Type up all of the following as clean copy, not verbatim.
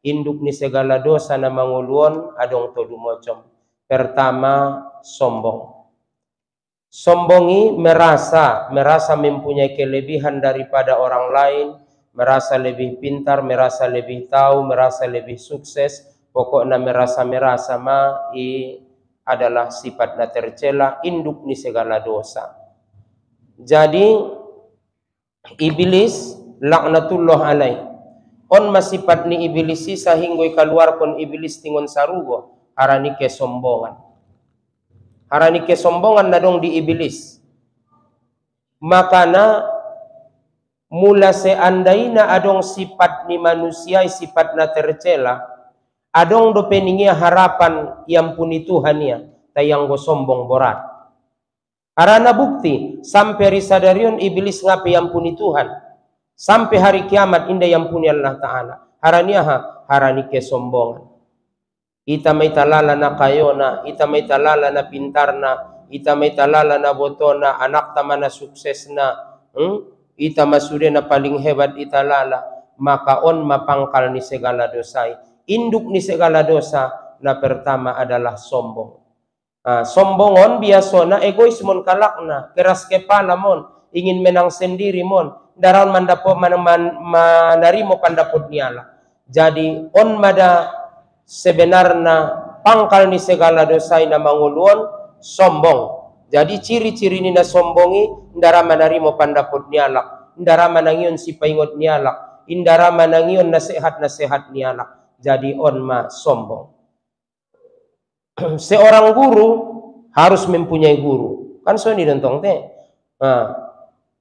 induk ni segala dosa na manguluan adong todu mocom. Pertama, sombong. Sombongi merasa mempunyai kelebihan daripada orang lain, merasa lebih pintar, merasa lebih tahu, merasa lebih sukses, pokoknya merasa adalah sifat na tercela, induk ni segala dosa. Jadi iblis laknatullah alaih, on masifat ni iblis sehingga keluar kon iblis tingon sarugo, arani kesombongan. Harani kesombongan na dong di iblis. Makana mula seandainya adong sifat ni manusia, sifat na tercela, adong do peningia harapan yang puni Tuhan ya, tayang go sombong borat. Harana bukti sampai risadarion iblis ngapi yang puni Tuhan, sampai hari kiamat indah yang puni Allah Ta'ala. Harani kesombongan. Ita may talala na kayona, ita may talala na pintarna, ita may talala na botona, anak tama na sukses na, ita masude na paling hebat italala, maka on mapangkal ni segala dosai. Induk ni segala dosa na pertama adalah sombong. Sombongon biasa na egois mon kalakna, keras kepala mon, ingin menang sendiri mon, daran mandapo manarimo pandapod niala. Jadi on mada sebenarnya pangkal ni segala dosa na manguluan sombong. Jadi ciri-ciri ni na sombongi ndara manarimo pandapod nialak, ndara manangion si paingot nialak, indara manangion nasihat nialak. Jadi on ma sombong. Seorang guru harus mempunyai guru. Kan so ni dentong teh.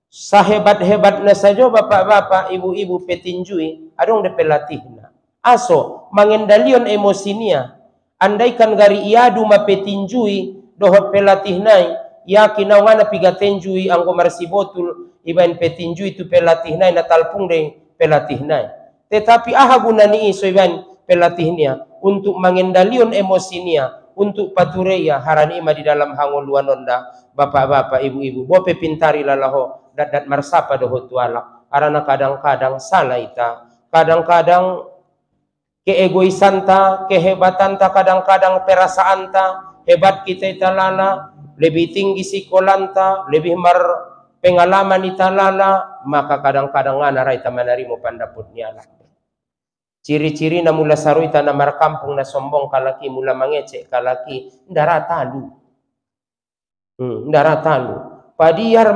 Sahebat-hebat na saja bapak-bapak, ibu-ibu petinjui, adong de pelatihna. Aso mengendalion emosinya, andaikan gari iadu mapetinjui dohot pelatih nai, yakin ngana piga tenjui anggo marsi botul iban petinjui tu pelatih nai na talpung de pelatih nai. Tetapi guna ni iso iban pelatihnya untuk mengendalion emosinya, untuk patureya harani ima di dalam hanguluan onda bapak-bapak ibu-ibu bope pintari lalaho dat marsapa dohot tuala. Karena kadang-kadang salah ita, kadang-kadang keegoisan ta, kehebatan ta, kadang-kadang perasaan ta, hebat kita italala, lebih tinggi sikolanta, lebih pengalaman italala, maka kadang-kadang ngana rai ta manarimo pandapod niala. Ciri-ciri na mula sarui ta na markampung na sombong kalaki, mula mangecek kalaki, ndara talu. Ndara talu. Padiar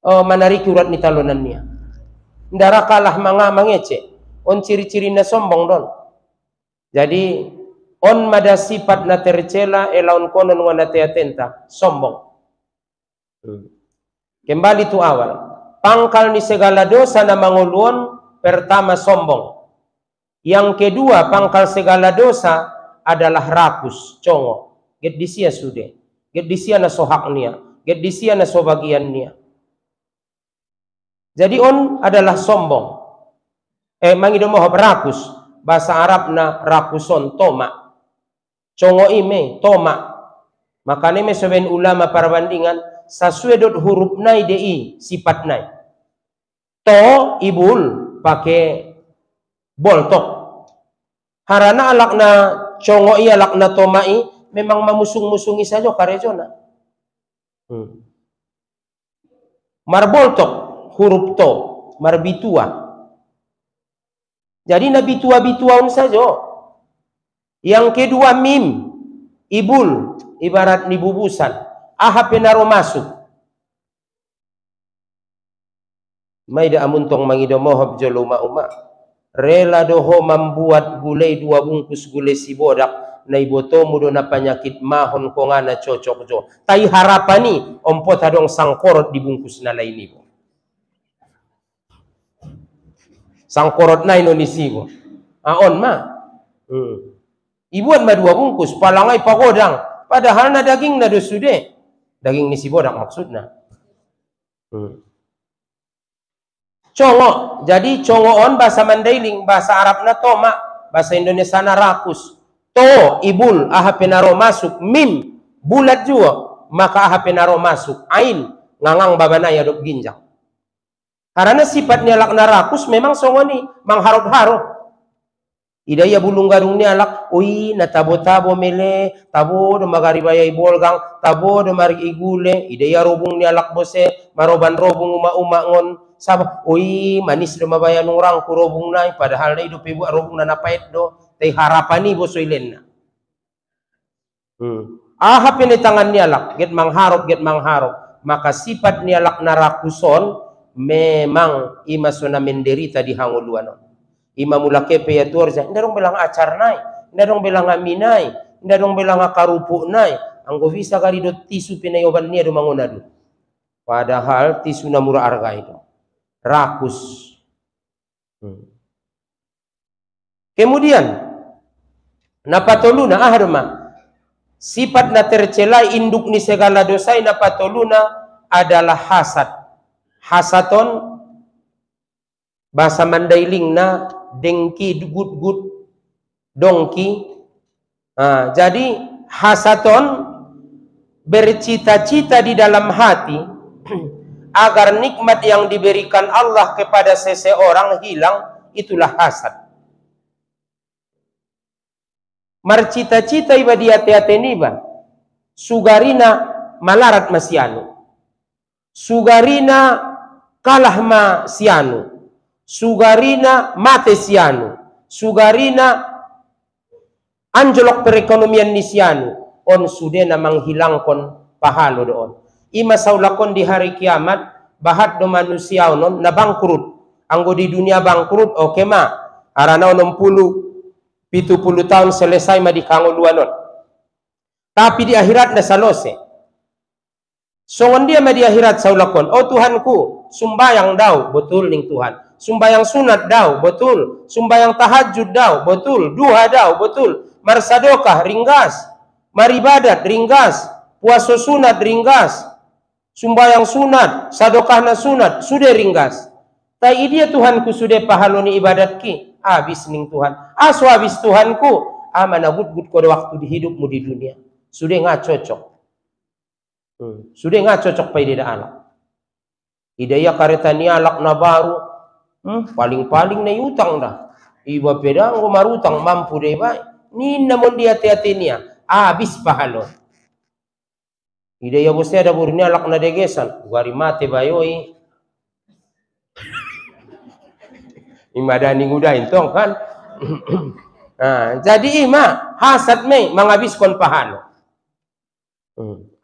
manariki urat ni talonan niya. Ndara kalah mangecek. On ciri-ciri na sombong don. Jadi on mada sifat na tercela elaun konon wana teatenta sombong. Kembali tu awal. Pangkal ni segala dosa na manguluan pertama sombong. Yang kedua pangkal segala dosa adalah rakus, congo. Get disia sude. Get disia na sohak niya. Get disia na sobagian niya. Jadi on adalah sombong. Mangido mo rakus, bahasa Arab na rakuson toma, congo ime toma. Makanya me seben ulama perbandingan sasuedot huruf nai dei sifat nai. To ibul pakai boltok. Harana alakna congo i alakna toma i memang memusung-musungi saja karejona. Marboltok huruf to, marbitua. Jadi nabi tua-bituaun saja. Yang kedua mim, ibul, ibarat nibubusan. Penaro masuk. Maida amuntong mangido mohab jolo uma. Rela doho membuat gulai 2 bungkus gulai si bodak. Na iboto mudo na penyakit mahon kongana cocok jo. Tai harapani ompot hadong sangkorot dibungkus na lain ibo. Sangkorot na Indonesia ko. On ma. Ibuan ma 2 bungkus, palangay pagodang. Padahal na daging na dosude. Daging ni si bodak maksudna. Congo. Jadi congo on bahasa Mandailing, bahasa Arab na toma, bahasa Indonesia na rakus. To ibul penaro masuk, mim bulat juga, maka penaro masuk. Ain ngangang babanaya dok ginjang. Karena sifatnya lakna rakus memang songoni mangharap-harap. Idaya bulung garung ni alak, ui na tabo-tabo mele, tabo do magari bayay bolgang, tabo do mari igule, idaya robong ni alak bose, maroban robong uma-uma ngon, sab, ui manis do mabayan orang ku robong nai, padahal na ido pibu robong na napait do, tay harapani boso ilen na. Ahap ini tangan ni alak, get mangharap, maka sifat ni alak na rakuson, memang ima sona menderita di hanguluan. Ima mula kepe ya tuarja, nda dong belang acar nai, nda dong belang aminai, nda dong belang karupu nai, anggo bisa kali do tisu pinayoban niya do mangonadu. Padahal tisu na murah harga itu. Rakus. Kemudian napatoluna aharma. Sifat na tercela induk ni segala dosa napatoluna adalah hasad. Hasaton bahasa Mandailing na dengki gut-gut dongki. Jadi hasaton bercita-cita di dalam hati agar nikmat yang diberikan Allah kepada seseorang hilang, itulah hasad. Marcita-cita iba di hati-hati niba sugarina malarat masianu, sugarina kalah ma sianu, sugarina mate sianu, sugarina anjlok perekonomian ni sianu, on sudena menghilangkan pahalo doon. Ima saulakon di hari kiamat bahat do manusia onon na bangkrut, anggo di dunia bangkrut oke ma arana 60-70 tahun selesai ma di kanguluanon, tapi di akhirat na salose. Songon dia ma di akhirat saulakon, oh Tuhanku, sumbayang daw, betul ning Tuhan. Sumbayang sunat daw, betul. Sumbayang tahajud daw, betul. Duha daw, betul. Marsadokah, ringgas. Maribadat, ringgas. Puasa sunat, ringgas. Sumbayang sunat, sadokah na sunat, sudah ringgas. Tai dia Tuhanku sudah pahaloni ibadat ki, habis ning Tuhan. Aso habis Tuhanku, mana gut-gut kode waktu di hidupmu di dunia. Sudah nggak cocok. Sudah nggak cocok pai deda alak. Idaya kareta ni alak na baru, paling-paling na utang dah. Iba peda ngo marutang mampu deh bay. Ni namun dia hati-hati niya, habis pahalon. Idaya bosnya ada burni alak na degesan, gari mate bayoi. Imadani ngudah intong kan. Jadi ima hasad me menghabiskan pahala.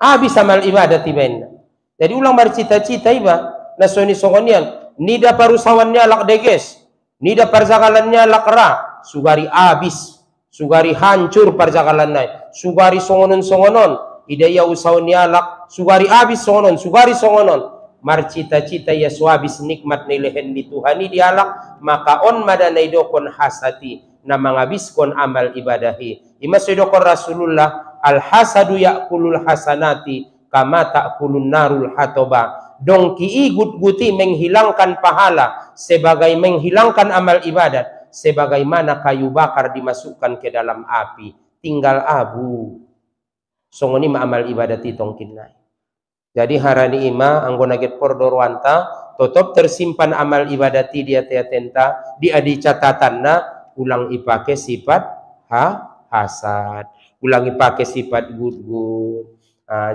Habis amal ibadat ibadah. Jadi ulang bercita-cita iba nasoni songonian nida parusawannya lak deges, nida parzakalannya lak ra, sugari habis, sugari hancur parzakalannya, sugari songonon idaya usawannya lak, sugari habis songonon, sugari songonon. Marcita-cita ya suabis nikmat nilehen di Tuhani dialak, maka on madanay dokon hasati na menghabiskan amal ibadahi. Ima sedokon Rasulullah, al hasadu ya'kulul hasanati kama ta'kulun narul hatoba. Dongki igut-guti menghilangkan pahala sebagai menghilangkan amal ibadat, sebagaimana kayu bakar dimasukkan ke dalam api tinggal abu. Songoni ma amal ibadat itong kinai. Jadi harani ima anggona get pordorwanta tetap tersimpan amal ibadati dia tenta di adi catatanna ulang ipake sifat hasad, ulang ipake sifat good.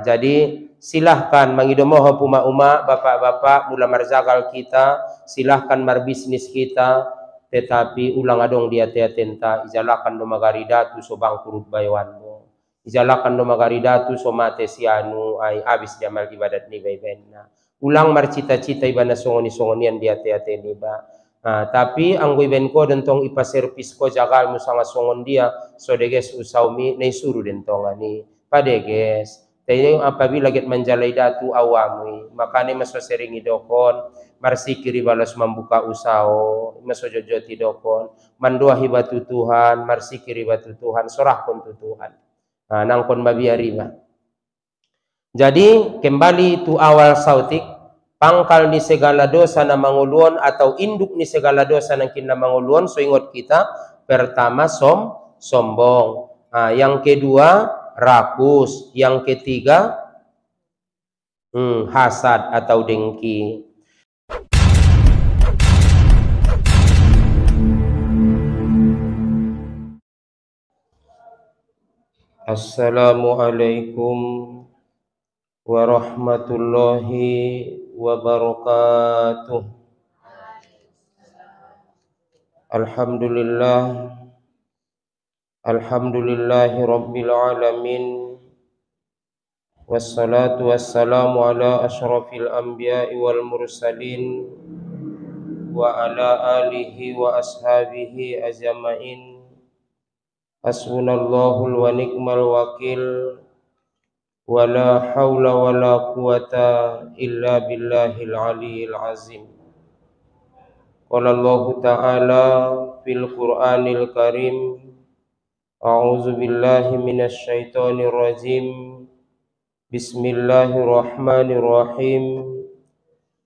Jadi silahkan mangidomoho puma-uma bapak-bapak mula marzagal kita, silahkan marbisnis kita, tetapi ulang adong dia tenta ijalakan do magaridatu so bangkrut baywanmu. Ijalakan do magaridatu so mate sianu ay habis di amal ibadat ni baybenna. Ulang marcita-cita ibana songoni-songonian dia hati-hati ni ba. Tapi anggo iben ko dentong ipaservis ko jagal mo sanga songon dia so deges usaumi na isuru dentong ani padeges. Tayo apabila get manjalay datu awami makane maso sering idokon marsikiri balas membuka usaho maso jojoti dokon mandua hibatu Tuhan marsikiri batu Tuhan sorahkon tu Tuhan. Nangkon babiari ba. Jadi kembali itu awal sautik, pangkal ni segala dosa na manguluan atau induk ni segala dosa na kina manguluan. So ingat kita, pertama sombong, yang kedua rakus, yang ketiga hasad atau dengki. Assalamualaikum warahmatullahi wabarakatuh. Alhamdulillahi rabbil alamin. Wassalatu wassalamu ala asyrafil anbiya'i wal mursalin wa ala alihi wa ashabihi ajma'in. Hasbunallahul wa ni'mal wakil, wa la hawla wa la quwata illa billahil aliyyil azim. Qala Allah ta'ala fil Qur'anil Karim, a'udzu billahi minasy syaithanir rajim. Bismillahirrahmanirrahim.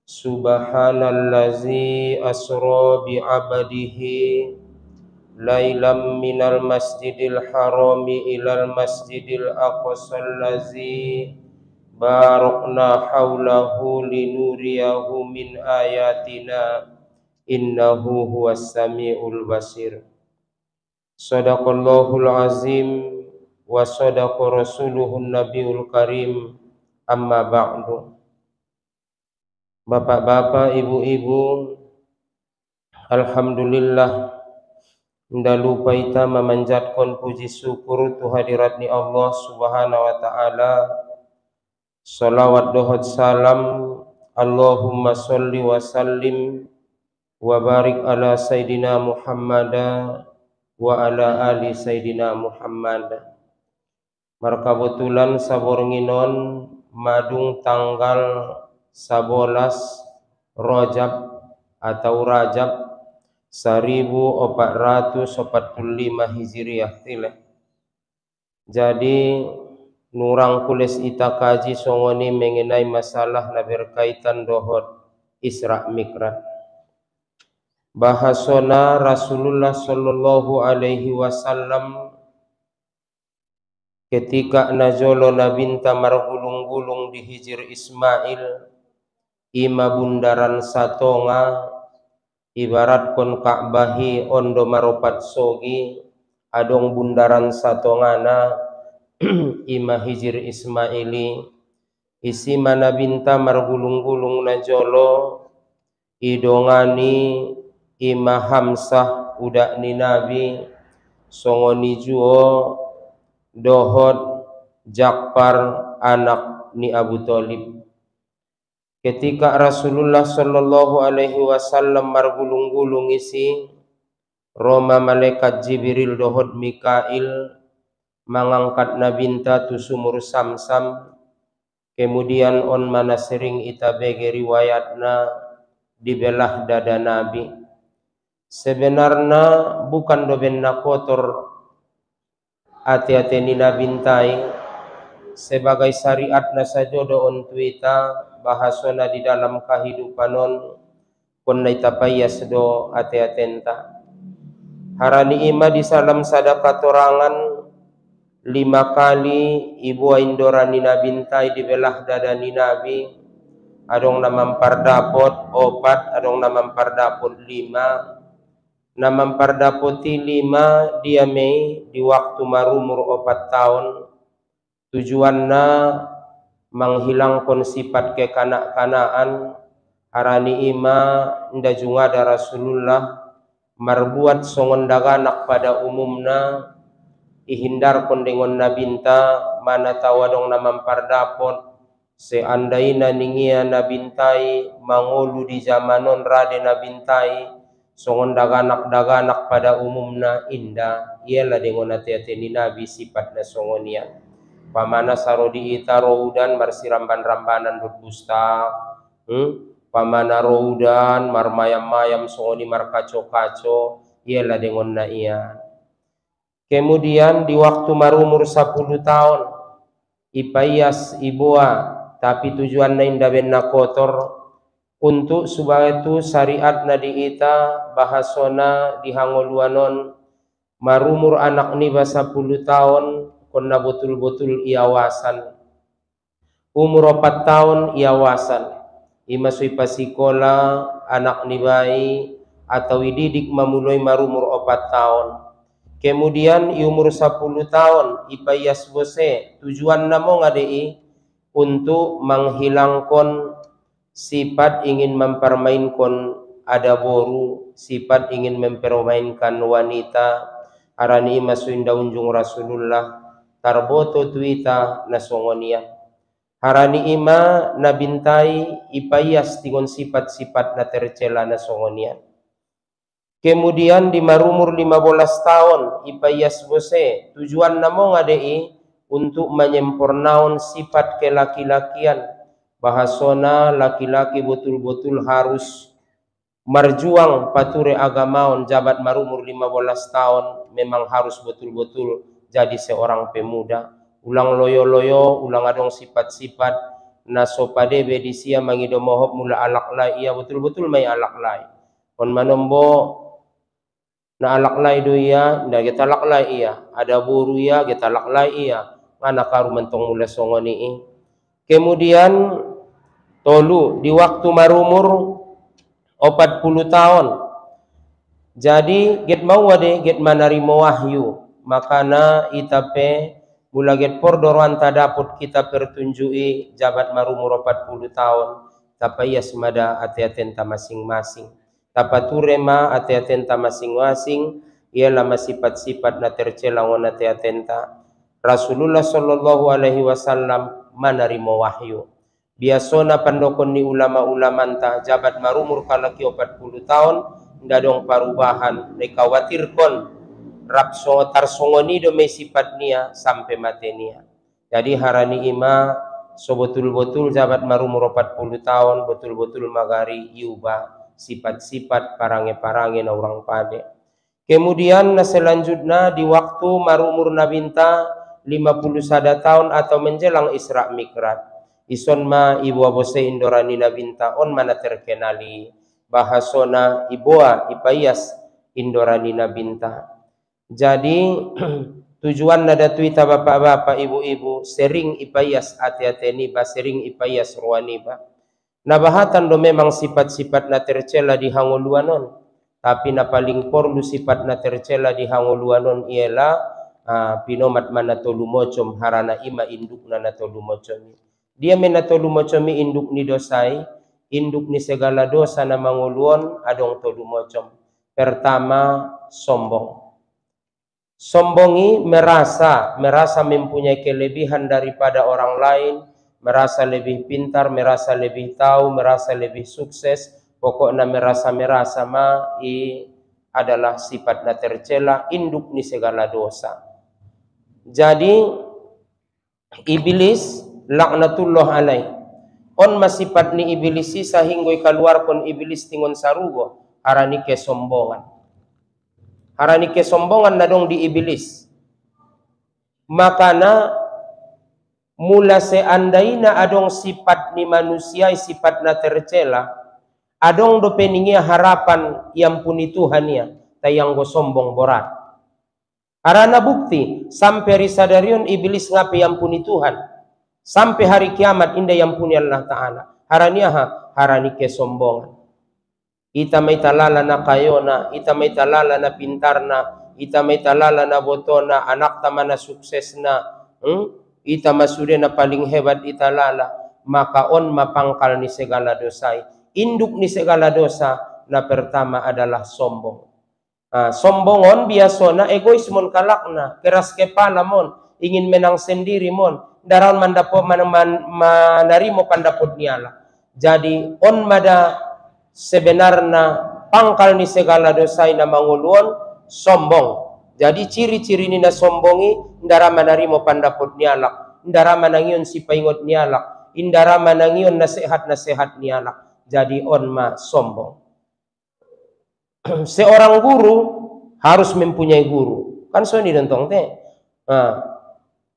Subhanallazi asra bi 'abdihi lailam minal masjidil harami ilal masjidil aqsal lazi barakna haulahu linuriyahu min ayatina innahu huwas samiul basir. Sadaqallahul azim wa sadaqa rasuluhun nabiyul karim. Amma ba'du. Bapak-bapak, ibu-ibu, alhamdulillah, ndak lupa kita memanjatkan puji syukur tu hadiratni Allah subhanahu wa ta'ala. Salawat dohot salam, Allahumma salli wa sallim wa barik ala Sayyidina Muhammada wa ala ali Sayyidina Muhammad. Markabetulan sabornginon madung tanggal 11 Rajab atau Rajab 1445 Hijriah tile. Jadi nurang kulis ita kaji songoni mengenai masalah na berkaitan dohot Isra Mikraj. Bahasona Rasulullah sallallahu alaihi wasallam ketika najolo nabinta margulung-gulung di Hijr Ismail ima bundaran satonga ibarat kon Ka'bahi ondo maropat sogi adong bundaran satongana ima Hijr Ismaili isi mana binta margulung-gulung najolo idongani ima Hamzah udak ni Nabi songoni juo dohot Ja'far anak ni Abu Thalib. Ketika Rasulullah sallallahu alaihi wasallam margulung-gulung isi Roma malaikat Jibril dohot Mikail mengangkat nabinta tu sumur Samsam. Kemudian on mana sering ita bege riwayatna dibelah dada Nabi. Sebenarnya bukan dobenna kotor hati-hati ni nabintai sebagai syariatna saja do ontu ita bahasona di dalam kehidupanon konna ita payas do hati-hatenta. Harani ima di salam sadaka torangan 5 kali ibu indora ni nabintai dibelah dada ni Nabi. Adong namam pardapot 4, adong namam pardapot 5. Namam pardapoti 5 dia mei di waktu marumur 4 tahun. Tujuanna menghilangkan sifat kekanak-kanaan. Harani ima nda jungada Rasulullah marbuat songon daganak pada umumna ihindarkon dengan nabinta mana tawadong namam pardapot seandaina ningia nabintai mangolu di zamanon rade nabintai songon daganak-daganak pada umumna indah ialah dengan hati-hati ni Nabi sifatna songonian. Pamana sarodi ita roudan marsiramban-rambanan berbusta, pamana roudan marmayam-mayam songoni markaco-kaco ialah dengan naian. Kemudian di waktu marumur 10 tahun ipayas ibua tapi tujuanna indah benna kotor. Untuk sebagai itu syariat nadi ita bahasona dihangoluanon marumur anak ni 10 tahun konna betul-betul iawasan. Umur 4 tahun iawasan. Imasui pasikola anak ni bayi atau didik memulai marumur 4 tahun. Kemudian i umur 10 tahun ipayas bose, tujuan namo ngadei untuk menghilangkan sifat ingin mempermainkan ada boru, sifat ingin mempermainkan wanita. Arani masuin daunjung Rasulullah tarboto tuita nasongonia. Harani ima nabintai ipayas tingon sifat-sifat na tercela nasongonia. Kemudian di marumur 15 tahun ipayas bose, tujuan namo ngadei untuk menyempurnakan sifat kelaki-lakian. Bahasona laki-laki betul-betul harus marjuang pature agamaon. Jabat marumur 15 tahun memang harus betul-betul jadi seorang pemuda. Ulang loyo-loyo, ulang adong sifat-sifat nasopadebe disia mangido mohop mula alaklai ia betul-betul may alaklai. On manombo na alaklai do iya, na kita laklai iya, ada buru iya, kita laklai iya, mana karu mentong mula songoni. Kemudian tolu di waktu marumur 40 tahun. Jadi get mau wade get manarimo wahyu, makana itape mula get pordoroan tadaput kita pertunjui jabat marumur 40 tahun. Tapi ya semada ati-atenta masing-masing. Tapaturema ati-atenta masing-masing ialah sifat-sifat na tercela ngon ati-atenta. Rasulullah sallallahu alaihi wasallam manarimo wahyu. Biasona pandokon ni ulama-ulama anta jabat marumur kalaki 40 tahun ndadong parubahan dikhawatirkon rapso tarsongoni do may sifat niya sampai mati niya. Jadi harani ima so betul-betul jabat marumur 40 tahun betul-betul magari iuba sifat-sifat parange-parange na orang pade. Kemudian na selanjutnya di waktu marumur nabinta 51 tahun atau menjelang Isra Mikraj. Ison ma ibu abose indorani nabinta on mana terkenali bahasona iboa ipayas indorani nabinta. Jadi tujuan nada tuita bapak-bapak ibu-ibu sering ipayas ati-ateni ba sering ipayas ruani ba. Nabahatan do memang sifat-sifat na tercela di hanguluanon, tapi na paling porlu sifat na tercela di hanguluanon ialah pinomat mana tolumocom harana ima induk na tolumocom. Dia menatolumocom induk ni dosai, induk ni segala dosa na manguluon adong tolumocom. Pertama sombong. Sombongi merasa mempunyai kelebihan daripada orang lain, merasa lebih pintar, merasa lebih tahu, merasa lebih sukses, pokoknya merasa adalah sifat na tercela, induk ni segala dosa. Jadi iblis laknatullah alaih on masifat ni iblis sisa hinggoy keluar kon iblis tingon sarugo harani kesombongan. Harani kesombongan na dong di iblis. Makana mula seandainya adong sifat ni manusia sifat na tercela, adong do peningia harapan yang puni Tuhan ya, tayang go sombong borat. Arana bukti sampai risadarion iblis ngapi yang puni Tuhan. Sampai hari kiamat indah yang puni Allah Ta'ala. Harani kesombongan. Ita may talala na kayona, ita may talala na pintarna, ita may talala na botona, anak tama na sukses na, ita masude na paling hebat italala, maka on mapangkal ni segala dosai. Induk ni segala dosa na pertama adalah sombong. Sombongon biasona egoismon kalakna, keras kepala mon, ingin menang sendiri mon, daran mandapot manarimo pandapot niala. Jadi on mada sebenarnya pangkal ni segala dosa na manguluan sombong. Jadi ciri-ciri ni na sombongi ndara manarimo pandapot nialak, ndara manangion si paingot nialak, indara manangion nasihat nialak. Jadi on ma sombong. Seorang guru harus mempunyai guru. Kan so ni dentong teh.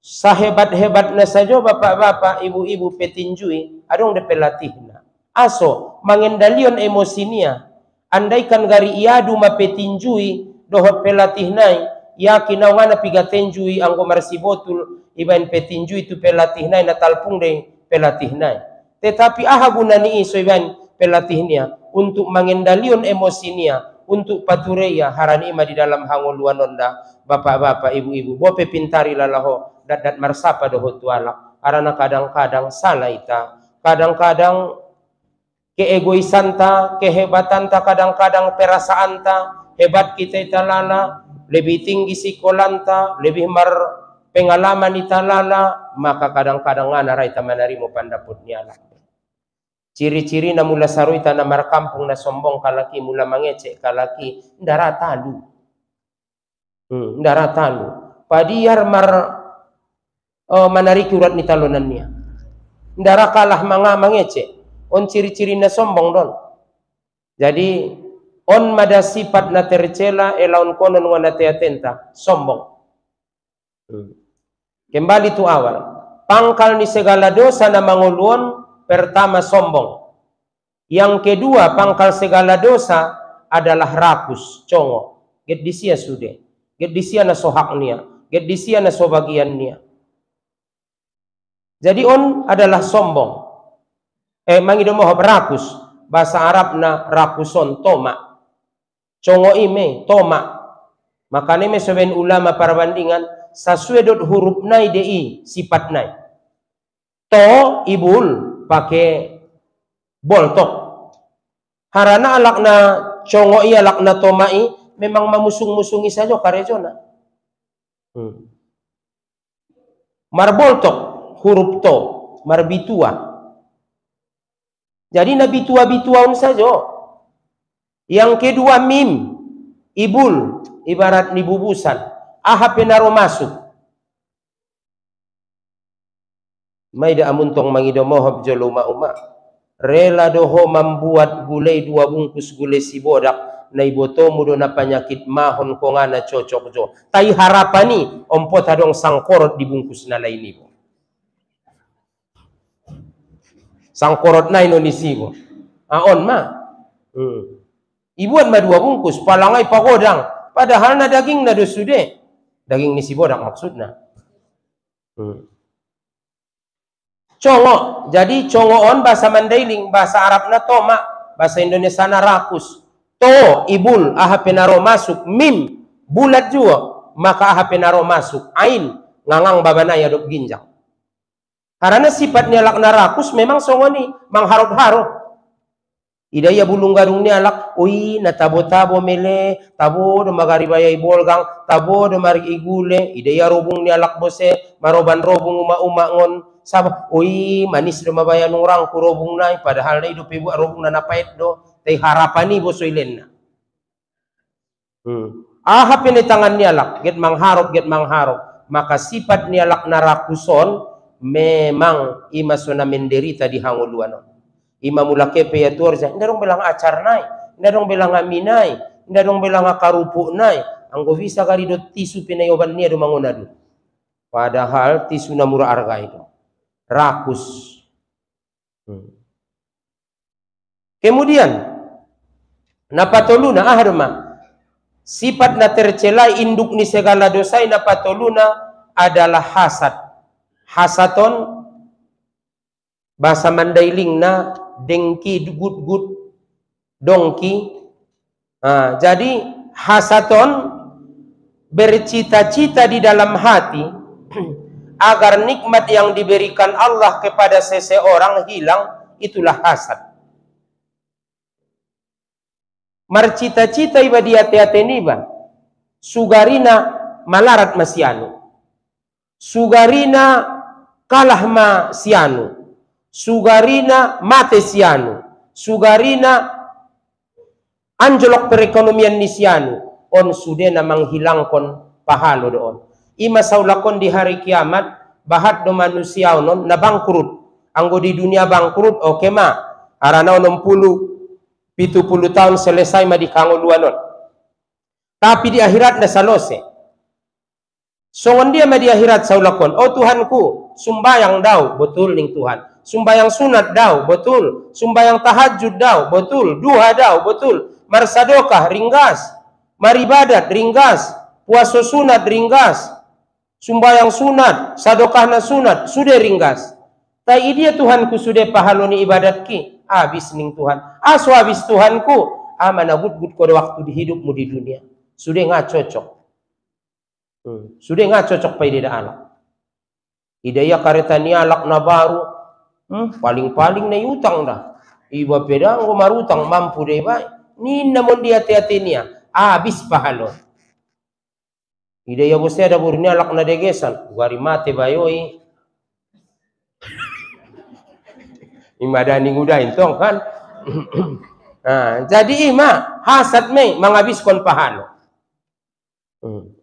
Sahebat-hebatnya saja bapak-bapak, ibu-ibu petinjui, adong de pelatihna. Aso mengendalion emosinya. Andaikan gari iadu ma petinjui dohot pelatihnai, yakin awana pigatenjui anggo marsibotul iban petinjui tu pelatihnai na talpung de pelatihnai. Tetapi aha gunani iso iban pelatihnya untuk mengendalion emosinya, untuk patureya harani ima di dalam hanguluan onda bapak-bapak ibu-ibu bope pintari lalaho dat marsapa doho tuala karena kadang-kadang salah ita kadang-kadang keegoisan ta kehebatan ta kadang-kadang perasaan ta hebat kita ita lala lebih tinggi sikolan ta lebih pengalaman ita lala maka kadang-kadang ngana ita manarimo pandaput niala. Ciri-ciri na mula sarui na markampung na sombong kalaki mula mangecek kalaki ndara talu. Ndara talu. Padiyar manariki urat ni talonan niya. Ndara kalah mangecek. On ciri-ciri na sombong don. Jadi on mada sifat na tercela elaon konon wana teatenta sombong. Kembali tu awal. Pangkal ni segala dosa na manguluan pertama sombong. Yang kedua pangkal segala dosa adalah rakus, congo. Get disia sude. Get disia na sohak niya. Get disia na sobagian niya. Jadi on adalah sombong. Mangido mo rakus. Bahasa Arab na rakuson, toma. Congo ime, toma. Makanya me seben ulama perbandingan sasuedot huruf nai dei sifat nai. To ibul pakai boltok. Harana alakna congoi alakna tomai memang memusung-musungi saja karejona. Marboltok huruf to, marbitua. Jadi nabitua-bituaun saja. Yang kedua mim, ibul ibarat nibubusan. Aha penaro masuk. Maida amuntong mangido mohab jolo uma rela doho membuat gulai 2 bungkus gulai si bodak na iboto mudo na penyakit mahon ko nga na cocok jo tai harapani ompot hadong sangkorot di bungkus na lain ibo sangkorot na inonisi bo aon ma ibuan ma 2 bungkus palangay pagodang padahal na daging na dosude daging ni si bodak maksudna congo, jadi congoon bahasa Mandailing, bahasa Arab na toma, bahasa Indonesia na rakus. To, ibul, aha penaro masuk, mim, bulat juga, maka aha penaro masuk, ain, ngangang babanaya dok ginjang. Karena sifatnya lak na rakus memang songo ni, mangharap-harap. Idaya bulung garung ni alak, ui, na tabo-tabo mele, tabo do magaribaya ibolgang, tabo do marik igule, idaya robung ni alak bose, maroban robung uma-umangon, sabah, oi manis do mabayan orang kurobong nai padahal na hidup ibu robong na napait do tay harapani bo soilen na aha pinitangan ni alak get mangharap maka sifat ni alak na rakuson memang ima sona menderita di hanguluan ima mulake pe yaturja ndarong belang acar nai ndarong belang aminai ndarong belang karupu nai anggo bisa kali do tisu pinayoban niya do mangonadu padahal tisu na murah harga itu rakus. Kemudian napatoluna aharma sifat na tercela induk ni segala dosa napatoluna adalah hasad. Hasaton bahasa Mandailing na dengki gut dongki. Jadi hasaton bercita-cita di dalam hati agar nikmat yang diberikan Allah kepada seseorang hilang, itulah hasad. Marcita-cita iba dia teateniba, sugarina malarat masianu, sugarina kalah ma sianu, sugarina mate sianu, sugarina anjlok perekonomian ni sianu, on sudena menghilangkan pahalo doon. Ima saulakon di hari kiamat bahat do manusia onon na bangkrut anggo di dunia bangkrut oke ma arana 60 70 tahun selesai ma di kanguluanon tapi di akhirat na salose songon dia ma di akhirat saulakon oh Tuhanku sumbayang daw betul ning Tuhan sumbayang sunat daw betul sumbayang tahajud daw betul duha daw betul marsadokah ringgas maribadat ringgas puasa sunat ringgas sumbayang sunat, sadokah na sunat, sudah ringgas. Tai dia Tuhanku sudah pahaloni ibadat ki, habis ning Tuhan. Aso habis Tuhanku, amana gut kode waktu di hidupmu di dunia. Sudah nggak cocok. Sudah nggak cocok pai dia alak. Idaya karetani alak na baru. Paling-paling na utang dah. Iba pedang ko marutang mampu deh baik. Ni namun dia hati-hatinya. Habis pahalon. Idaya bosnya ada burnya alak na degesan. Gari mate bayoi. Imadani ngudahin tong kan. Jadi ima hasad me menghabiskan pahala.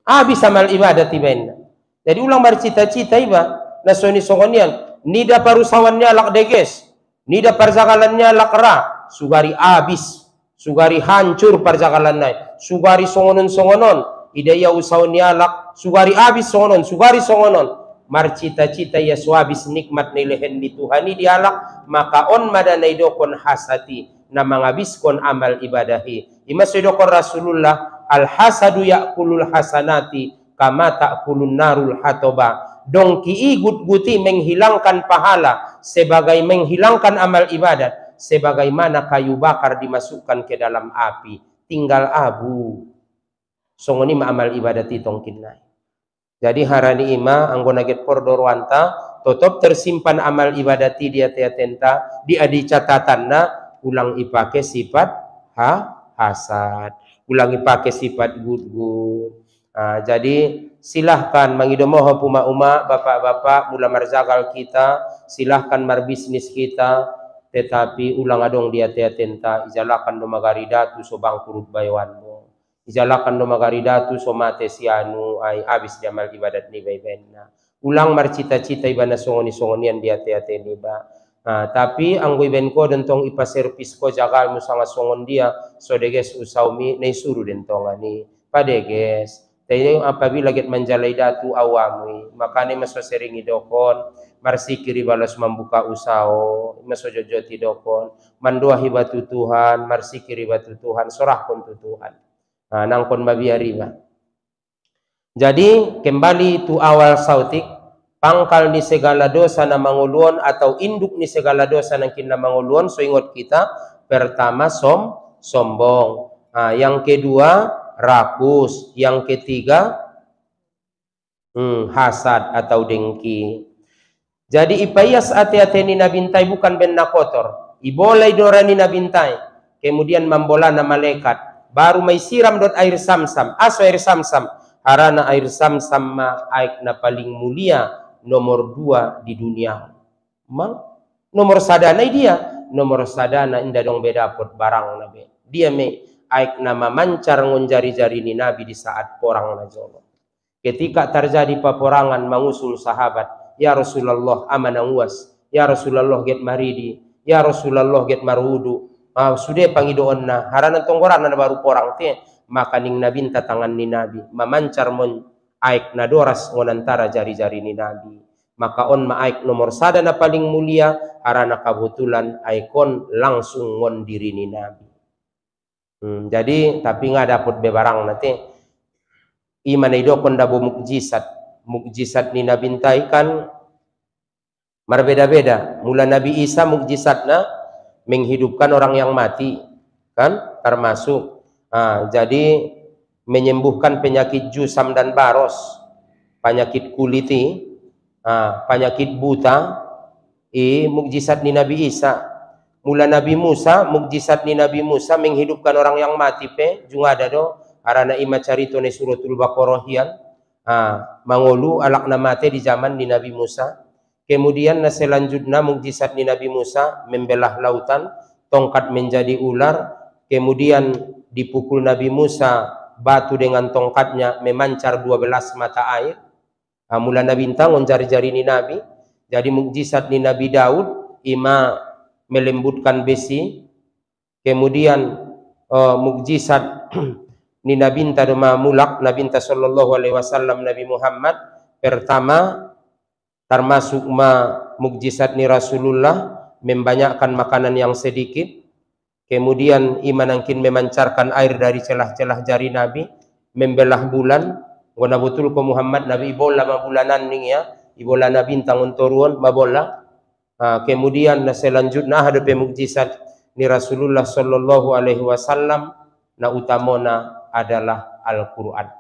Habis amal ibadat ibadah. Jadi ulang bercita-cita iba nasoni songonian nida parusawannya lak deges, nida parzakalannya lak ra, sugari habis, sugari hancur parzakalannya, sugari songonon idaya usawnya lak, sugari habis sugari songonon. Marcita-cita ya suabis nikmat nilehen di Tuhani dialak maka on madanai dokon hasati na menghabiskan amal ibadahi. Ima sedokon Rasulullah al hasadu yakulul hasanati kama ta'kulun narul hatoba. Dongki igut guti menghilangkan pahala sebagai menghilangkan amal ibadat sebagaimana kayu bakar dimasukkan ke dalam api tinggal abu. Songoni ma amal ibadat itongkin nai. Jadi harani ima anggona get pordorwanta tetap tersimpan amal ibadati dia tenta di adi catatanna ulang ipake sifat hasad, ulang ipake sifat good. Jadi silahkan mangidomoho puma bapak-bapak mula marzagal kita, silahkan marbisnis kita, tetapi ulang adong dia tenta ijalakan do magaridatu so bangkurut baywanmu. Ijalakan do magaridatu so mate sianu ay abis di amal ibadat ni baybenna. Ulang marcita-cita ibana songoni-songonian dia te niba. Tapi anggoy benko dentong ipa servis ko jagal musanga songon dia so deges usaumi nei suru dentong ani padeges. Tapi apabila get manjalai datu awami makane maso seringi dokon marsikiri balas membuka usaho maso jojoti dokon mandoa hibatu Tuhan marsikiri batu Tuhan sorahkon tu Tuhan. Nangkon mabiariba. Jadi kembali tu awal sautik pangkal ni segala dosa na manguluan atau induk ni segala dosa na kinna manguluan. So ingat kita pertama sombong, yang kedua rakus, yang ketiga hasad atau dengki. Jadi ipayas ate-ate ni nabintai bukan benda kotor. Ibolai dorani nabintai kemudian mambola na malaikat. Baru may siram dot air samsam. Aso air samsam. Harana air samsam ma air na paling mulia nomor 2 di dunia. Mang nomor sadana dia. Nomor sadana inda dong beda pot barang nabi. Dia me air na memancar ngonjari-jari ni nabi di saat porang na jolo. Ketika terjadi peperangan mengusul sahabat. Ya Rasulullah amanang uas. Ya Rasulullah get maridi. Ya Rasulullah get marudu. Sudah pangidoon na harana tonggoran na baru porang te maka ning nabinta tangan ni nabi memancar mon aik na doras ngonantara jari-jari ni nabi maka on ma aik nomor sada na paling mulia harana kabutulan aikon langsung ngon diri ni nabi. Jadi tapi nggak dapat bebarang nanti iman idokon dabo mukjizat ni nabintai kan berbeda-beda. Mula Nabi Isa mukjizatna menghidupkan orang yang mati kan termasuk jadi menyembuhkan penyakit jusam dan baros, penyakit kuliti, penyakit buta, mukjizat ni Nabi Isa. Mula Nabi Musa, mukjizat ni Nabi Musa menghidupkan orang yang mati pe juga ada do arana ima carito ni suratul Baqarah hian mangolu alak na mate di zaman ni Nabi Musa. Kemudian selanjutnya mukjizat ni Nabi Musa membelah lautan, tongkat menjadi ular. Kemudian dipukul Nabi Musa, batu dengan tongkatnya memancar 12 mata air. Mula Nabi tangon jari-jari ni Nabi. Jadi mukjizat ni Nabi Daud ima melembutkan besi. Kemudian mukjizat ni Nabi Doma mulak Nabi sallallahu alaihi wasallam Nabi Muhammad pertama termasuk mukjizat ni Rasulullah membanyakkan makanan yang sedikit. Kemudian iman angkin memancarkan air dari celah-celah jari Nabi, membelah bulan. Guna betul ko Muhammad Nabi ibola mabulanan ning ya, ibola Nabi tangun turun mabola. Kemudian selanjutnya ada mukjizat ni Rasulullah sallallahu alaihi wasallam na utamona adalah Al-Qur'an.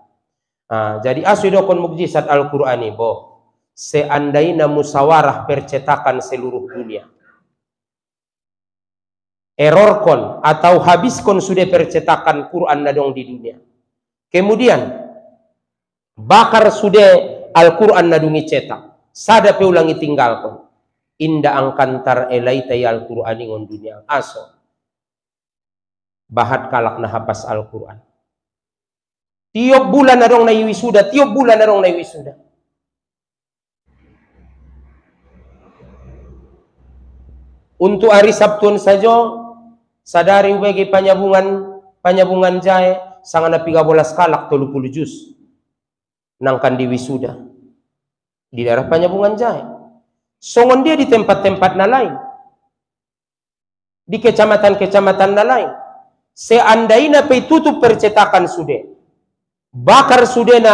Jadi aswidokon mukjizat Al-Qur'an ini boh. Seandainya musawarah percetakan seluruh dunia, errorkon atau habiskon sudah percetakan Quran nadong di dunia, kemudian bakar sudah Al-Quran nadungi cetak, sada peulangi tinggalkon, inda angkantar elai tay Al-Quran ingon dunia aso bahat kalak na hapas Al-Quran. Tiap bulan nadong na wisuda, tiap bulan nadong na wisuda. Untuk hari Sabtun saja sadari bagi panyabungan jahe sangana 13 kalak 30 juz nangkan di wisuda di daerah panyabungan jahe. Songon dia di tempat-tempat na lain, di kecamatan-kecamatan na lain. Seandainya tutup percetakan sudah, bakar sudah na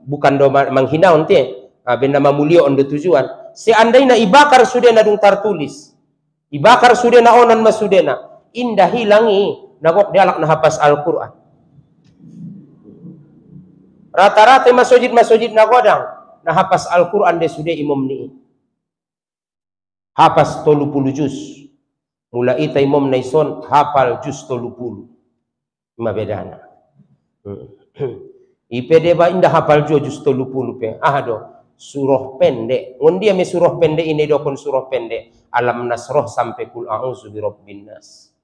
bukan do menghina onte, benda mamulio on tujuan. Seandainya ibakar sudah na dung tertulis, ibakar sudah na onan masudena, indah hilangi nagok dialak na hapas Al-Quran. Rata-rata masjid na godang na hapas Al-Quran de sudah imam ni. Hapas 30 juz. Mula ita imam naison hafal juz 30. Ima bedana. IPD ba indah hafal juz 30 pe. Do surah pendek. Ngondia me surah pendek ini dokon surah pendek. Alam Nasroh sampai kul a'udzu birabbin nas.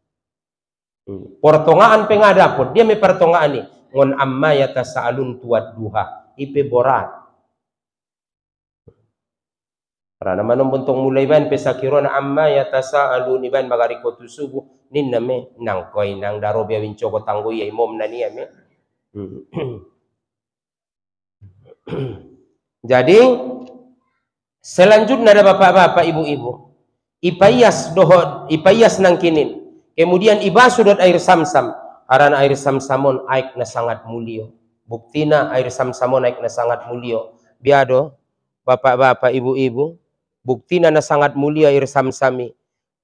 Pertongaan pengadapun dia me pertongaan ni ngon amma yatasaalun tuad duha ipe borat. Karena manom buntong mulai ban pesakirona amma yatasaalun iban bagari kotu subuh ninna me nang koi nang daro bia wincoko tanggo ya imom nania me. Jadi selanjutnya ada bapak-bapak ibu-ibu ipayas nang kinin, kemudian ibasudot air samsam, arana air samsamon aik na sangat mulio, buktina air samsamon aik na sangat mulio, biado bapak-bapak ibu-ibu buktina na sangat mulia air samsami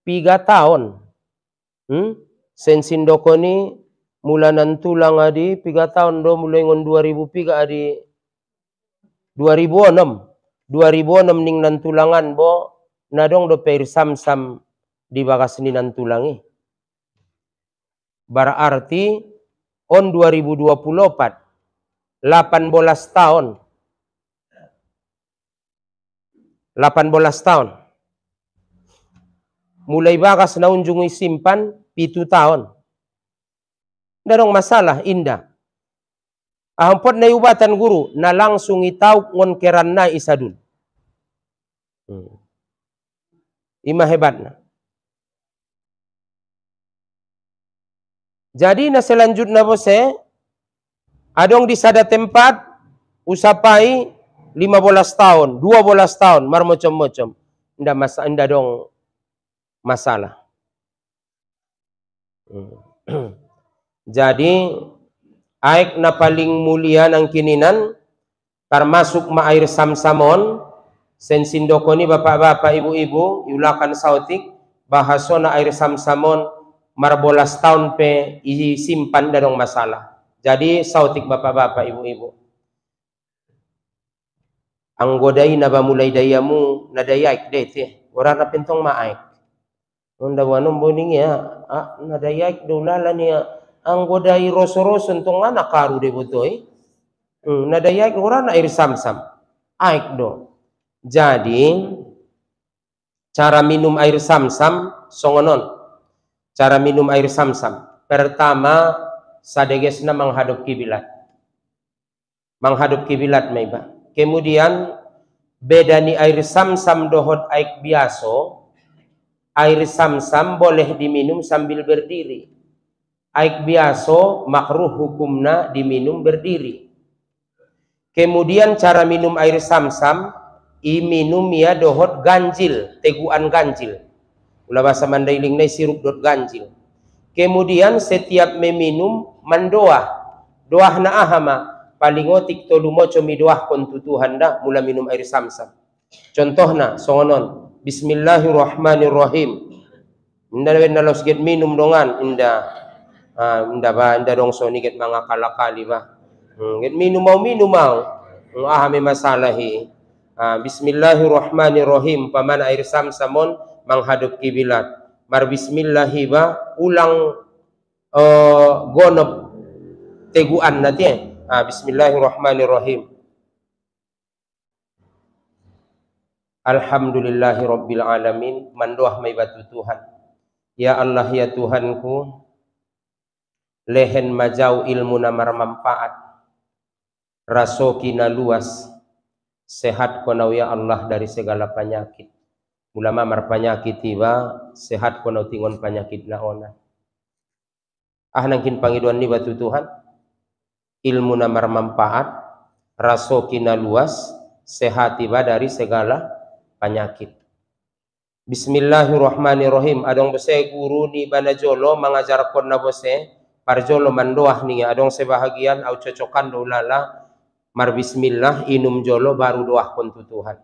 3 tahun sensindokoni mulanan tulang adi 3 tahun do mulai ngon 2003 adi 2006 ning nan tulangan bo nadong do air samsam di bagas ni nan tulangi. Berarti on 2024 18 tahun 18 tahun mulai bagas na unjungi simpan 7 tahun darong masalah indah ahampot na ubatan guru na langsung itaw ngon keran na isadun ima hebat na. Jadi na selanjutnya bose adong di sada tempat usapai 15 tahun, 12 tahun, marmocom-mocom. Indah dong masalah. Jadi, aik na paling mulia ng kininan, termasuk ma air samsamon, sensindoko ni bapak-bapak, ibu-ibu, yulakan sautik, bahaso na air samsamon, marbolas tahun pe isimpan dadong masalah. Jadi, sautik bapak-bapak, ibu-ibu. Ang goday na ba mulai dayamu na dayaik dete ora na pentong maaik unda wanom boning ya na dayaik do lala niya ang goday roso-roso tong ana karu de botoy na dayaik ora na air samsam aik do. Jadi cara minum air samsam songonon. Cara minum air samsam pertama sadegesna menghadap kiblat maiba. Kemudian beda ni air samsam dohot aik biaso, air samsam boleh diminum sambil berdiri. Aik biaso makruh hukumna diminum berdiri. Kemudian cara minum air samsam, iminum ya dohot ganjil, teguan ganjil. Ulah bahasa Mandailing na sirup dot ganjil. Kemudian setiap meminum mendoa, doa na ahama. Palingotik to lumoco midoah kontutuhan dah mula minum air samsam. Contohna songonon Bismillahirrahmanirrahim. Inda nalos get minum dongan, inda dong so ni get mga kalakali ba. Get minum mau. May masalahi. Bismillahirrahmanirrahim. Paman air samsamon menghadap kiblat. Mar bismillahi ba ulang gonop teguan natin. Bismillahirrahmanirrahim. Alhamdulillahi rabbil alamin. Mandoah may batu Tuhan. Ya Allah ya Tuhanku, lehen majau ilmu namar manfaat, rasoki na luas, sehat konau ya Allah dari segala penyakit. Ulama mar penyakit tiba, sehat konau tingon penyakit na ona. Nangkin pangiduan ni batu Tuhan, ilmu namar manfaat, rasoki na luas, sehat tiba dari segala penyakit. Bismillahirrahmanirrahim. Adong bose guru ni banajolo mengajarkan na bose parjolo mandoah ni adong sebahagian au cocokan dolala mar bismillah inum jolo baru doah kon Tuhan.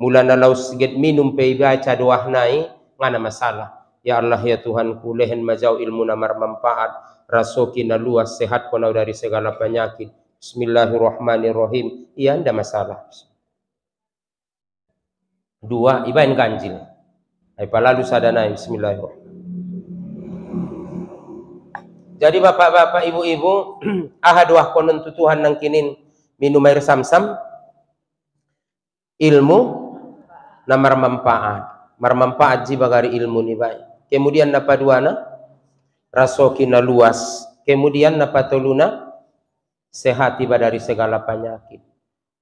Mula na law siget minum pe baca doah nai ngana masalah. Ya Allah ya Tuhanku, lehen majau ilmu na mar manfaat, rasoki na luas, sehat konau dari segala penyakit. Bismillahirrahmanirrahim. Iya nda masalah. Dua ibain ganjil. Ay palalu sadana bismillahirrahmanirrahim. Jadi bapak-bapak, ibu-ibu, ahaduah konon Tuhan nang kinin minum air samsam ilmu namar manfaat. Mar manfaat ji bagari ilmu ni baik. Kemudian napa duana rasoki na luas. Kemudian napa toluna sehat tiba dari segala penyakit.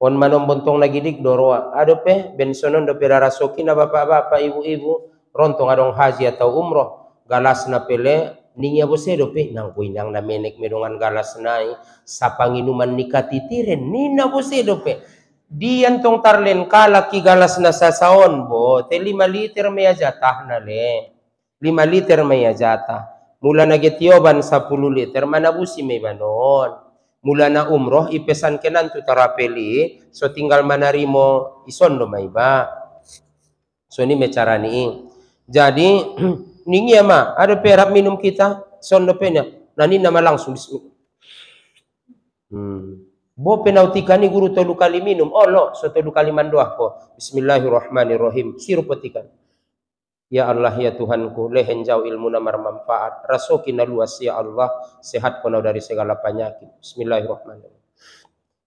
On manom bontong lagi dik doroa. Adope bensonon do pera rasoki na bapak-bapak, ibu-ibu, rontong adong haji atau umroh, galas na pele ninya bose dope nang kuinang na menek medongan galas nai sapanginuman nikatitiren nina bose dope dian tong tarlen kalaki galas na sasaon bo te 5 liter maya jatah na le 5 liter maya jatah mula na getioban 10 liter manabusi may banon. Mula na umroh ipesan kenan tu tarapeli so tinggal manarimo isondo may ba. So ni mecara ni. Jadi ningi ama ada perap minum kita sondo penya nani nama langsung bo penautikani guru tolu kali minum lo so tolu kali mandoah ko bismillahirrahmanirrahim sirup petikan. Ya Allah ya Tuhanku, lehen jauh ilmu namar manfaat, rasoki na luas ya Allah, sehat konau dari segala penyakit. Bismillahirrahmanirrahim.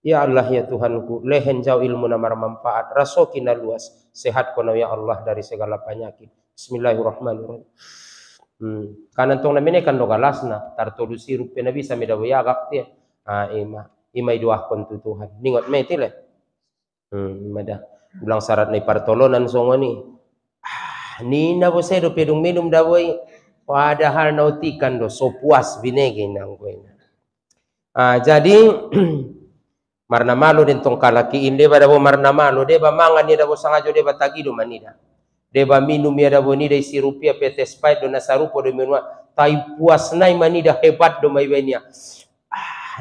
Ya Allah ya Tuhanku, lehen jauh ilmu namar manfaat, rasoki na luas, sehat konau ya Allah dari segala penyakit. Bismillahirrahmanirrahim. Kanan tong namine kan do galasna, tartolu sirup pena bisa medawo ya gakti. Imai doah kon Tuhan. Ningot me tile. Mada. Ulang syarat ni partolonan songoni. Nina bose do pedung minum dawai padahal nautikan do so puas binege nang koina. Jadi marna malu den tong kalaki inde ba dabo marna malu de ba mangan ni dabo sangajo de ba tagido manida. De ba minum ya dabo ni de sirupia PT Sprite do nasarupo do minua tai puas nai manida hebat do mai benia.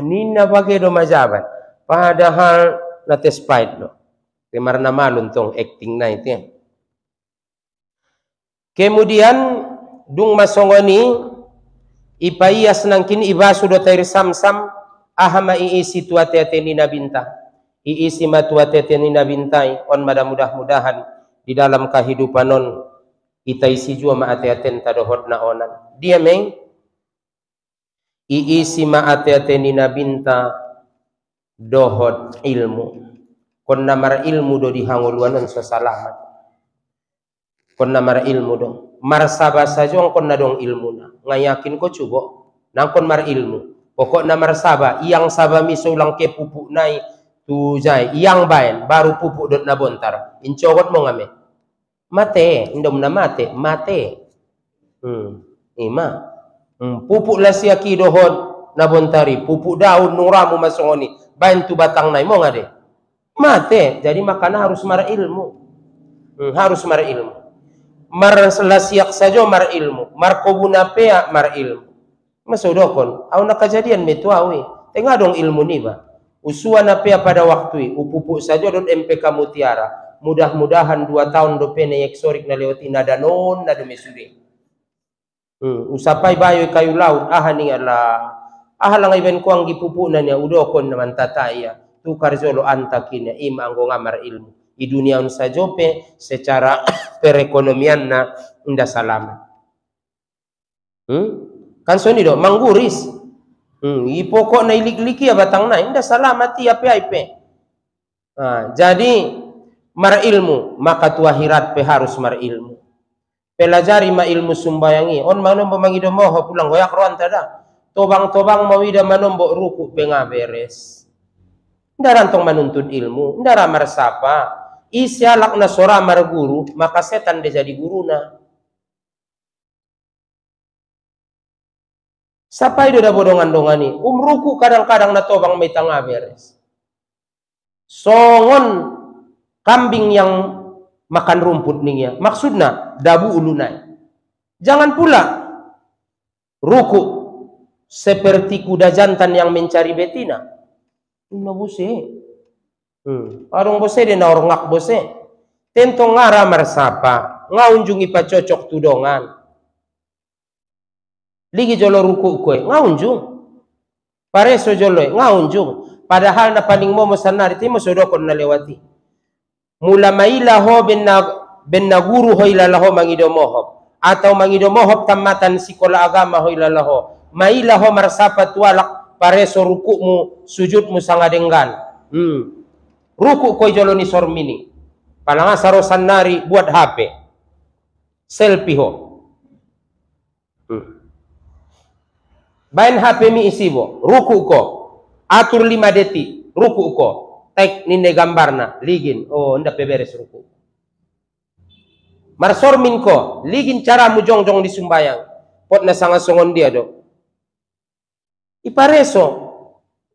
Nina bage do majaban padahal na Sprite do. Ke marna malu tong acting na ite. Kemudian dung masongoni ipaias nangkin ibasu do tair samsam ahama iisi tuate ni nabinta iisi matuate ni nabintai on mada mudah-mudahan di dalam kehidupan non itaisi jua maateaten tadohot na onan dia meng iisi maateaten ni nabinta dohot ilmu kon namar ilmu do dihanguluanon sesalamat kon namar ilmu dong marsaba sajong kon na dong ilmu na ngayakin ko cubo nang kon mar ilmu pokok namar saba yang saba miso ulang ke pupuk nai tu jai yang bain baru pupuk dot na bontar incogot mo ngame mate indom na mate ima pupuk lasiaki dohon na bontari pupuk daun nuramu masongoni bain tu batang nai mo ngade mate jadi makana harus mar ilmu harus mar ilmu mar selasiak saja mar ilmu mar kobuna pea mar ilmu masudokon au na kejadian metuawi tengah dong ilmu ni ba usuana pea pada waktu upupuk saja dot MPK Mutiara mudah-mudahan 2 tahun do pene eksorik na lewati nada non nada mesude Usapai bayo kayu laut ni ala lang iben ko ang gipupunan niya udokon naman tataya tukar jolo antakin niya ima ang ngamar ilmu di dunia sa jope secara perekonomian na indah salamat. Kan so ni do mangguris. Ipokok na ilik-liki ya batang na indah salamat ti ape. Jadi mar ilmu maka tu akhirat pe harus mar ilmu. Pelajari ma ilmu sumbayangi on manombo mangido moho pulang goyak roan tada tobang-tobang mawida manombo ruku penga beres ndarantong manuntut ilmu ndara marsapa isialak na sora mar guru maka setan dia jadi guruna sapa itu dah bodongan-dongani ruku kadang-kadang na tobang may tanga beres songon kambing yang makan rumput niya maksudnya dabu ulunai jangan pula ruku seperti kuda jantan yang mencari betina na bose arong bose de na orngak bose tento ngara marsapa ngaunjungi pa cocok tudongan ligi jolo ruku koe ngaunjung pareso jolo ngaunjung padahal na paling mo sanari timo sodokon na lewati mula mailaho ben naguru ho ilalaho mangidomohop atau mangidomohop tamatan sikola agama ho ilalaho mailaho marsapat walak pareso rukukmu sujudmu sangadenggan ruku ko jolo ni sormini palanga sarosan nari buat HP selfie ho bain HP mi isibo ruku ko atur 5 detik ruku ko tek nine gambarna ligin nda peberes ruku marsor min ko ligin cara mu jongjong di sumbayang pot na sanga songon dia do ipareso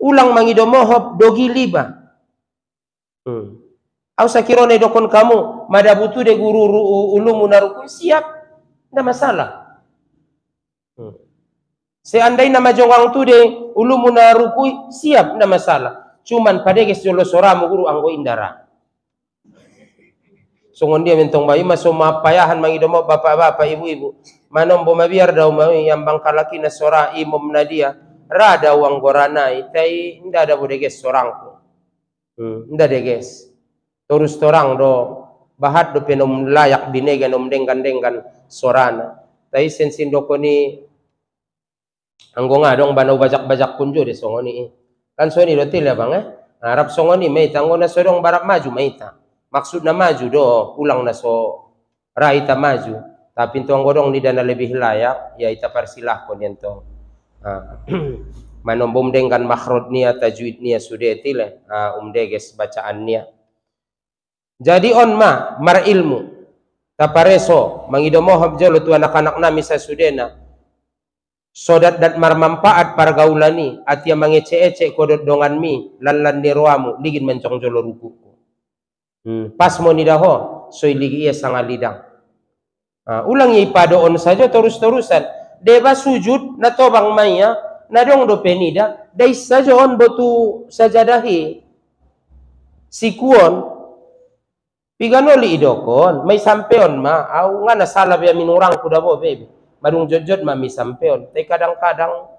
ulang mangido mohop dogi liba au sakirone dokon kamu madabutu de guru ulumu naruku siap nda masalah seandainya majongang tu de ulumu naruku siap nda masalah cuman padeges jolo soramu guru anggo indara songon dia mentong bayi maso mapayahan mangidomo bapak-bapak ibu-ibu manombo mabiar daw mawi yang bangkalaki na sora imom na dia rada uang goranai tai inda ada bodeges sorangku inda deges terus torang do bahat do penom layak dinega nom denggan sorana tai sensin dokoni anggo ngadong banau bajak-bajak kunjo de songoni kan soni dotil ya bang Arab songoni meita ngona sodong barak maju meita maksudna maju do ulang na so raita maju tapi tuang godong di dana lebih layak ya ita persilahkan yento manombom dengan makhrud nia tajwid nia sudetil deges bacaan nia jadi on mar ilmu tapareso mangidomohab jolo tu anak-anak nami sa sudena sodat dat marmanfaat pargaulani atia mangece-ece kodot dongan mi lan niroamu ligin mencong jolo rukuku pas mo nidaho soy ligi ia sangat lidang ulang ipadoon saja terus-terusan deba sujud na tobang maya na dong do penida dai saja on botu sajadahi sikuon piganoli idokon may sampeon au nga nasalab ya minurang kudabo baby madung jojot mami sampeon te kadang-kadang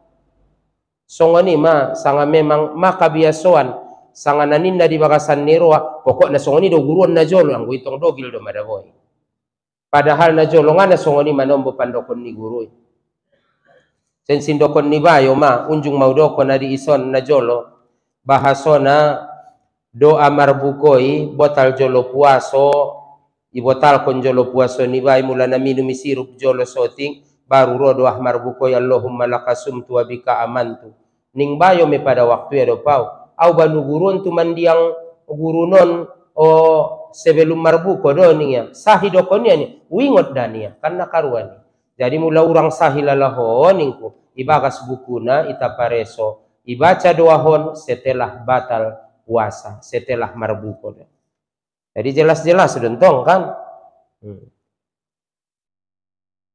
songoni sanga memang makabiasoan sanga naninda di bakasan niroa pokok na songoni do guruan na jolo anggo itong dogil do madaboy padahal na jolo nga na songoni manombo pandokon ni gurui sensin dokon ni bayo unjung maudokon na di ison na jolo bahasona doa marbukoi botal jolo puaso ibotal kon jolo puaso ni bayo mula na minum sirup jolo soting baru rodo ahmar bukoy Allahumma lakasumtu wa bika amantu ning bayo me pada waktu ya do pau au banu gurun tu mandiang gurunon sebelum marbuko do ning ya sahi dokon ni wingot dania karena karuani jadi mula urang sahi lalaho ningku ibagas bukuna ita pareso ibaca doahon setelah batal puasa setelah marbuko do. Jadi jelas-jelas dentong kan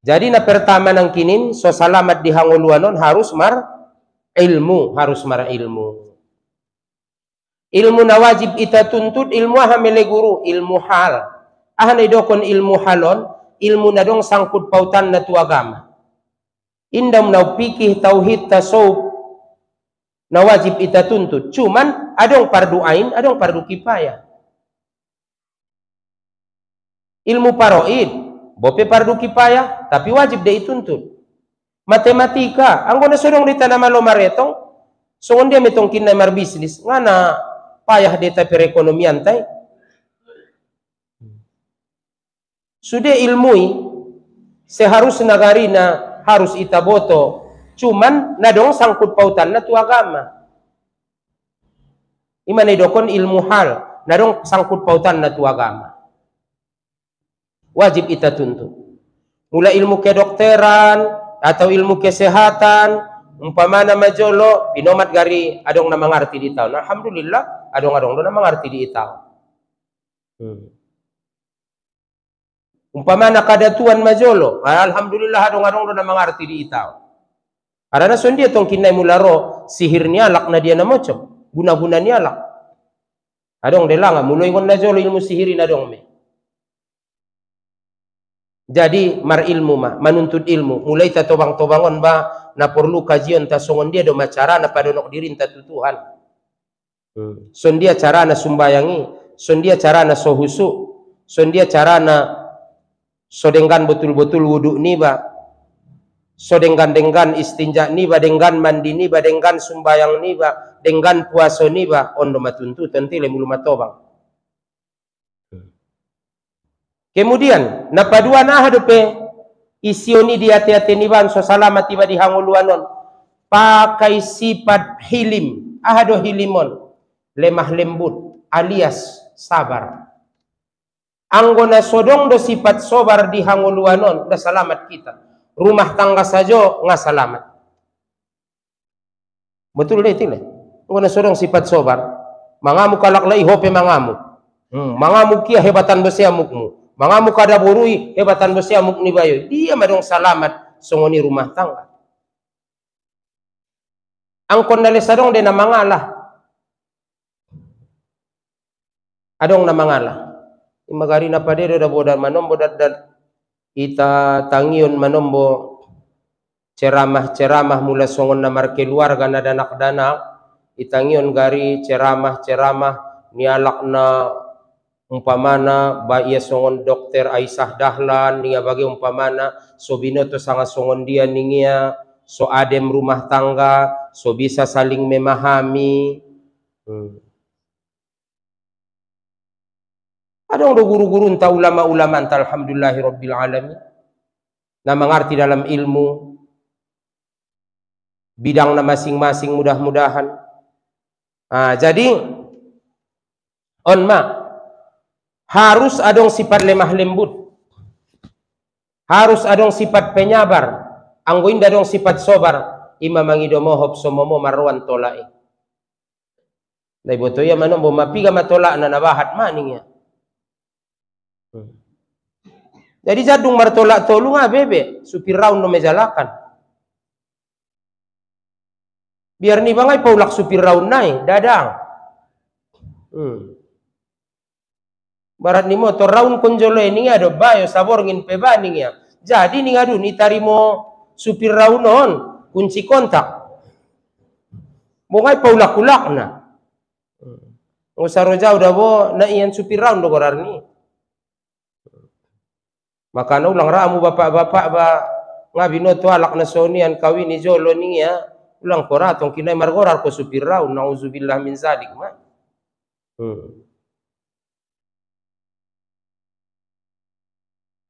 jadi na pertama nang kinin so salamat di hanguluanon harus mar ilmu na wajib ita tuntut ilmu hamele guru ilmu hal ahna dokon ilmu halon ilmu na dong sangkut pautan na tu agama Indam na pikih tauhid tasawuf na wajib ita tuntut. Cuman adong fardu ain, adong fardu kifayah. Ilmu paroid, bope fardu kifayah, tapi wajib dia tuntut. Matematika, anggo na sodong dita na malo maretong, songon dia metong kinna mar bisnis, ngana payah dita perekonomian tay. Sudah ilmui, seharusnya nagarina harus ita boto, cuman nadong sangkut pautan na tu agama. Iman idokon ilmu hal, nadong sangkut pautan na tu agama. Wajib ita tuntut. Mula ilmu kedokteran atau ilmu kesehatan, umpamana majolo pinomat gari adong na mangarti di taon. Alhamdulillah adong-adong na mangarti di itaw. Umpamana kadatuan majolo, alhamdulillah adong-adong na mangarti di itaw. Karena son dia tong kinay mularo sihir nialak na dia na mocom, guna-guna nialak. Adong delanga muloy ngon na jolo ilmu sihirin adong me. Jadi mar ilmu mah manuntut ilmu mulai ta tobang-tobangon ba na perlu kajian ta songon dia do macara na padonok diri ta tutuhan. Son dia cara na sumbayangi, son dia cara na sohusu, son dia cara na sodenggan betul-betul wudu ni ba, sodenggan istinja ni ba, denggan mandi ni ba, denggan sumbayang ni ba, denggan puasa ni ba, ondo matuntu tentile mulu matobang. Kemudian napadua nah dope isioni di hati-hati niban so salamat tiba di hanguluanon pakai sifat hilim ahado hilimon lemah lembut alias sabar. Anggona sodong do sifat sobar di hanguluanon da salamat kita. Rumah tangga saja nga salamat. Betul deh tile. Anggona sodong sifat sobar. Mangamu kalaklai hope mangamu. Mangamu kia hebatan besiamukmu. Mangamu kada burui hebatan besiamuk ni bayo. Dia madong salamat songoni rumah tangga. Angkon dale sadong de na mangalah. Adong na mangalah. Imagari na padero da bodan manombo dat ita tangion manombo ceramah mula songon na marke keluarga na danak-danak itangion gari ceramah nialak na umpamana ba ia songon dokter Aisyah Dahlan ninga bagi umpamana so binoto sangat songon dia ningia so adem rumah tangga so bisa saling memahami. Ada orang guru-guru entah ulama-ulama entah alhamdulillahi rabbil alamin na mengerti dalam ilmu bidang na masing-masing mudah-mudahan. Jadi harus adong sifat lemah lembut, harus adong sifat penyabar, anggoin dadong sifat sobar, ima mangido mohop somomo marwan tolai. Dai botoya manombo mapiga matolak na nabahat maning ya. Jadi jadung martolak tolu nga bebe, supir raun no mejalakan. Biar ni bangai paulak supir raun nai, dadang. Barat ni motor raun konjolo ini ada bayo sabor ngin pebaning ya. Jadi ni ngadu ni tarimo supir raunon kunci kontak. Bungai paulak-ulak na. Usaro jauh dah bo na ian supir raun do gorar ni. Maka na ulang ramu bapak-bapak ba ngabi no to alak na sonian kawin ni jolo ni ya. Ulang koratong kinai margorar ko supir raun nauzubillah min zalik ma.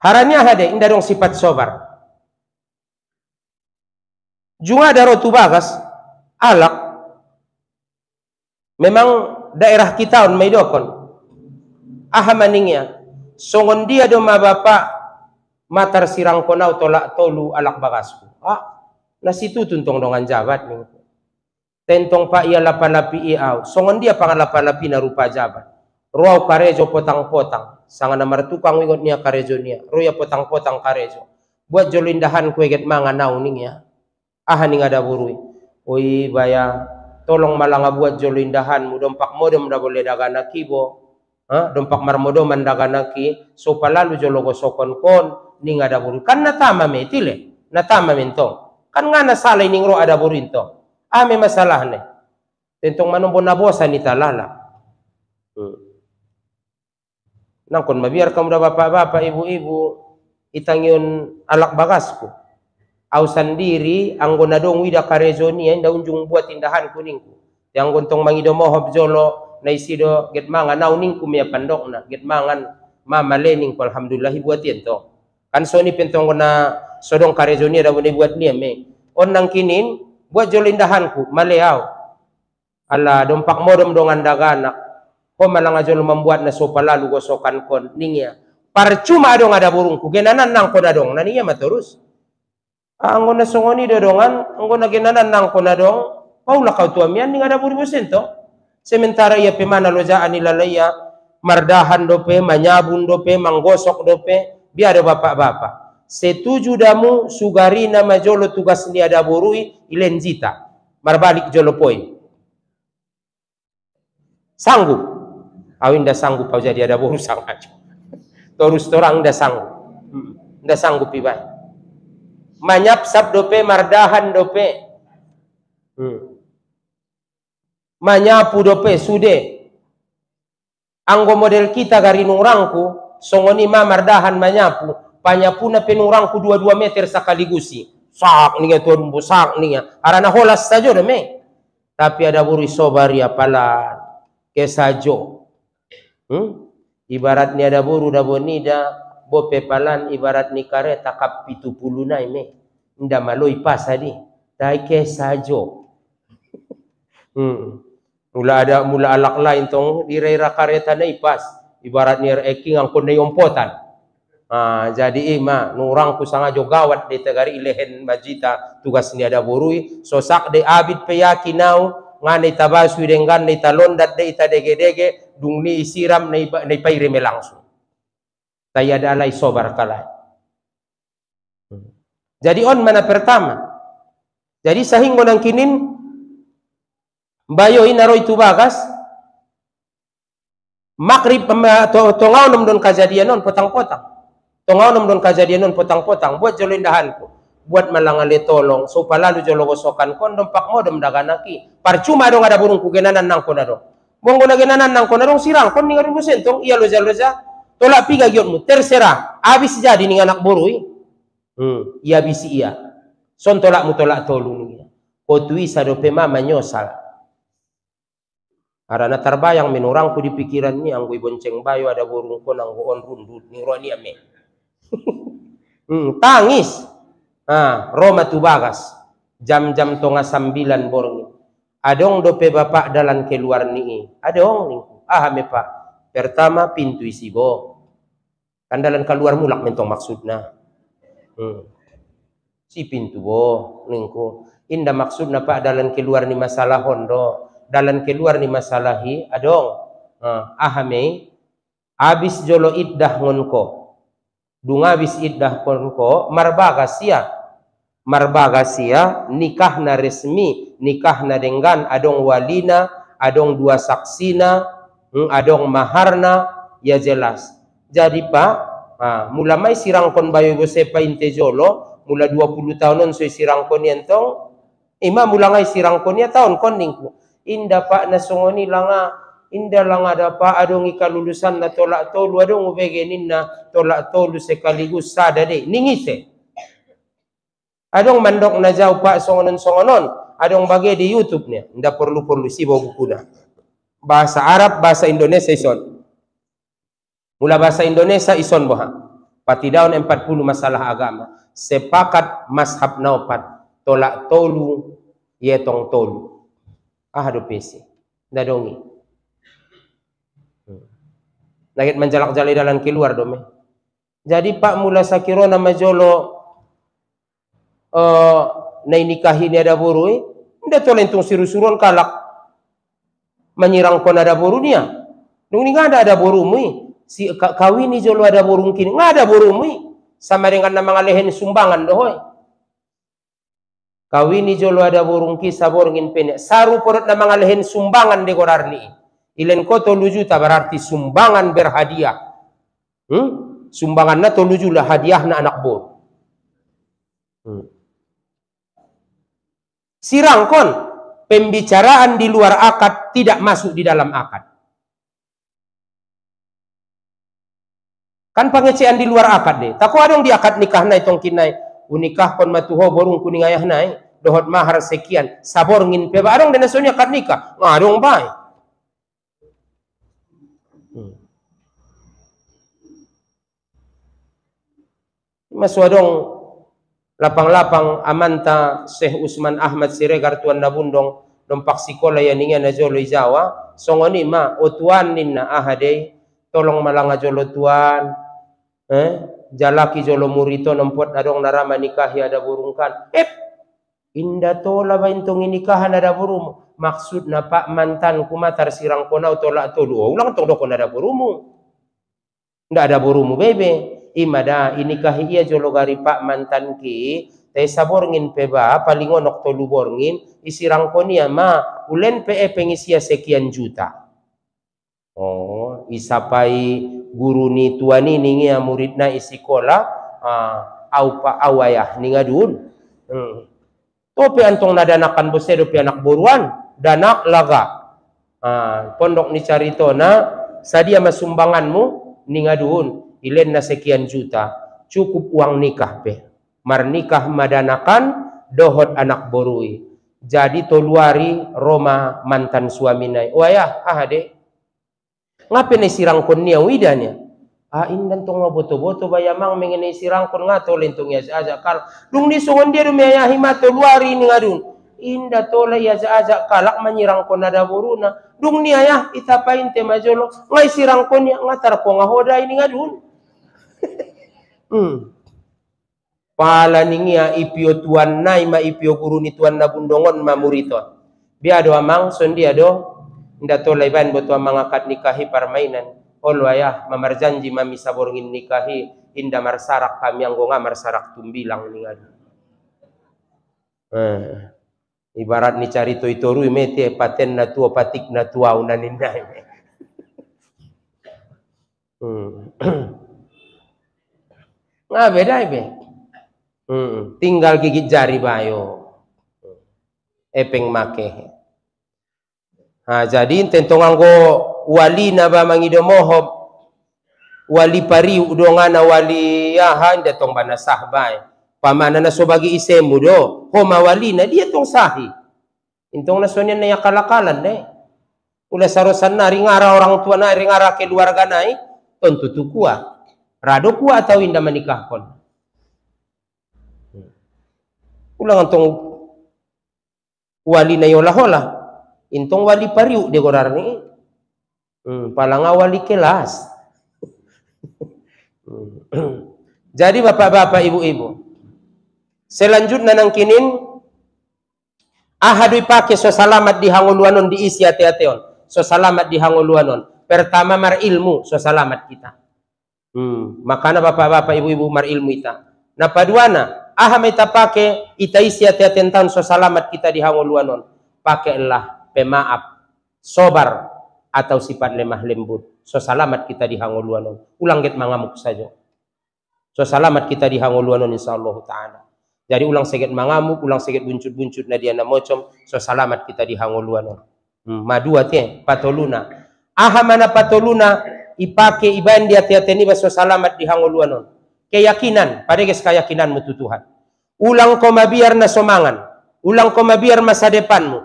Haranya hade indah dong sifat sobar. Junga daro tu bagas alak. Memang daerah kita on maidokon. Ahamaningnya songon dia do ma bapak matar sirang konau tolak tolu alak bagasku. Nasitu tuntong dongan jabat nih. Tentong pak ia lapalapi iau. Songon dia pangalapalapi na rupa jabat. Ruau karejo potang-potang. Sangan namar tukang wingot niya karejo niya. Ruya potang-potang karejo. Buat jolindahan kueget mga nauning ya. Ning ada burui. Oi baya tolong malanga buat jolindahan mu dompak modom da boleh dagana kibo. Dompak marmodoman dagana ki. So palalu jologo sokon kon ning ada burui. Kan natama metile. Natama mentong. Kan ngana salah ning ro ada burinto. Ame masalah ne. Tentong manombo na bosa ni talala. Nangkon mabiar kamu da bapak-bapak, ibu-ibu, itangyon alak bagasku. Au sendiri anggona dong wida karezoni inda unjung buat tindahan kuningku. Yang gontong mangido mohob jolo na isido get mangan nau ningku mea pandokna get mangan mama lening alhamdulillah buat yento. Kan soni pentong na sodong karezoni ada bune buat nia me. On nang kinin buat jolo indahanku maleau. Ala dompak modom dongan daganak. Ko malang jolo membuat na sopa lalu gosokan kon ningya. Parcuma dong ada burungku genanan nang koda dong naniya materus. Anggo na songoni dodongan anggo na genanan nang koda dong. Paula kau tuamian ning ada burung sento. Sementara ia pemana lojaan ilalaya mardahan dope, manyabun dope, manggosok dope, biar bapak-bapak. Setuju damu sugari nama jolo tugas ni ada burui ilenjita. Marbalik jolo poin. Sanggup. Awin dah sanggup kau jadi ada burung sangat. Terus orang dah sanggup. Dah sanggup ibai. Manyapsap dope, mardahan dope. Manyapu dope sude. Anggo model kita gari nurangku songoni mardahan manyapu panyapuna penurangku 2 meter sakaligusi sak ninga tuan busak ninga arana holas saja deme tapi ada buri sobari apalan kesajo ibarat ni ada buru da bonida bope palan ibarat ni kareta kap 70 nai me nda maloi pasadi dai kesajo mula alak lain tong direra kareta na ipas ibaratnya eking angkon na yompotan. Jadi ima nurang ku sanga jogawat de tagari ilehen majita tugas ni ada burui sosak de abid peyaki nau ngane tabasu dengan ni talondat de ita dege-dege dung ni isiram nei paireme langsung. Taya ada alai sobar kalai. Jadi on mana pertama. Jadi sahing nang kinin bayo inaro itu bagas makrib tongau nom don kajadian non potang-potang tongau nom don kajadian non potang-potang buat jolo indahanku buat malangale tolong supaya lalu jolo gosokan kon dompak modom daganaki parcuma dong ada burungku genanan nang kona dong bongo na genanan nang kona dong sirang kon ninga rumu sentong iya loja tolak piga giotmu terserah habis jadi ning anak burui iya bisi iya son tolak mu tolak tolu ning kotui sadope mama nyosal. Arana terbayang menurangku di pikiran ni anggo bonceng bayo ada burung kon anggo on rundut ni roni ame. Tangis. Roma tu bagas. Jam-jam tonga 9 borngi. Adong dope bapak dalan keluar ni. Adong ni. Me pak. Pertama pintu isi bo. Kan dalan keluar mulak mentong maksudna. Si pintu bo ningku. Inda maksudna pak dalan keluar ni masalah hondo. Dalan keluar ni masalahi adong ahame abis jolo iddah ngonko dung abis iddah ngonko marbaga sia nikah na resmi nikah na dengan adong walina adong 2 saksina adong maharna ya jelas jadi pak mula mai sirangkon bayo bosepa inte jolo mula 20 tahunon so sirangkon yentong ima mula ngai sirangkon ya tahun kon ningku inda pak nasongoni langa inda langa dapa adong ikalulusan na tolak tolu adong ubegenin na tolak tolu sekaligus sada de ningise adong mandok na jauh pak songonon adong bagi di YouTube nya inda perlu sibo bukuna bahasa Arab bahasa Indonesia ison mula bahasa Indonesia ison boha pati daun 40 masalah agama sepakat mazhab naupat tolak tolu yetong tolu do pesi dadongi nagit menjalak jali dalan keluar dome jadi pak mula sakiro nama jolo na nikahi ni ada burui nda tolentung siru-suruan kalak menyirang kon ada burunya dung ni ada burumui si kawini jolo ada burung kini ada burumui sama dengan nama ngalehen sumbangan dohoy kawini jolo ada burung kisah borngin penek saru porot na mga lehen sumbangan de gorarni ilen ko 3 juta berarti sumbangan berhadiah sumbangan na 3 juta hadiah na anak bor Sirangkon, pembicaraan di luar akad tidak masuk di dalam akad. Kan pengecean di luar akad deh. Taku adong di akad nikah na itong kinai. Unikah kon matuho borong kuning ayah nai. Dohot mahar sekian. Sabor ngin peba. Adong dena sonya akad nikah. Ngadong bay. Maswadong lapang-lapang amanta Syekh Usman Ahmad Siregar tuan nabundong dompak sikola ya ninga na jolo Jawa songoni ma otuan ninna ahade tolong malanga jolo tuan jalaki jolo murito nempot adong narama nikahi ada burungkan inda tola ba intong nikahan ada burumu maksud na pak mantan kumatar sirang konau tolak tolu ulang tong dokon ada burumu ndak ada burumu bebe imada inikahi ia jolo gari pak mantan ki tay saborngin peba paling onok tolu borngin isirang konia ma ulen pe pengisia sekian juta. Oh isapai guru ni tuani ningia muridna isikola au pa awayah ningadun. Tope antong nadanakan bosedo pi anak buruan danak laga. Pondok ni carito na sadia masumbanganmu ningadun. Ilen na sekian juta, cukup uang nikah pe. Mar nikah madanakan, dohot anak borui. Jadi toluari Roma mantan suami nai. Wayah, dek. Ngapain sirang kon niya widanya? Indan tong boto-boto bayamang mengenai sirang kon ngato lentong ya aja kal. Dung ni songon dia dumiayahi ma toluari ni ngadun. Inda tola ya aja kalak menyirang kon ada boruna. Dung ni ayah itapain tema jolo. Ngai sirang kon ya ngatar ko ngahoda ini ngadun. Pala ningia ipio tuan nai ma ipio guru ni tuan na bundongon ma muriton. Biado amang sondi ado nda tolai ban boto amang akad nikahi permainan. Olo ayah mamarjanji mami saborngin nikahi inda marsarak kami anggo nga marsarak tumbilang ningadu. Ibarat ni carito itorui mete paten na tua patik na tua unanindai. Nga beda be. Tinggal gigit jari bayo. Epeng make. Jadi tentong anggo wali na ba mangido mohob wali pari udongana wali yahan datong bana sahbay. Pamana na so bagi isemu do. Homa wali na dia tong sahi. Intong na sonyan na yakalakalan deh. Ula sarosan na ringara orang tua na ringara keluarga na tentu tu kuat. Rado kuat atau indah menikah kon. Ulang antong wali na yola-hola. Intong wali pariu de gorar ni. Palanga wali kelas. Jadi bapak-bapak ibu-ibu. Selanjutnya nang kinin ahadu pake so salamat di hanguluanon di isi ate-ateon. So salamat di hanguluanon. Pertama mar ilmu so salamat kita. Makana bapak-bapak ibu-ibu mar ilmu ita. Na paduana, meta pake ita isi ate-ateon tahun so salamat kita di hanguluanon. Pakailah pemaaf, sobar atau sifat lemah lembut. So salamat kita di hanguluanon. Ulang get mangamuk saja. So salamat kita di hanguluanon insyaallah taala. Jadi ulang seget mangamuk, ulang seget buncut-buncut na dia na mocom, so salamat kita di hanguluanon. Madua te patoluna. Mana patoluna ipake iban dia tiateni baso salamat di hanguluanon. Keyakinan, padeges keyakinan mu Tuhan. Ulang ko mabiar na somangan, ulang ko mabiar masa depanmu.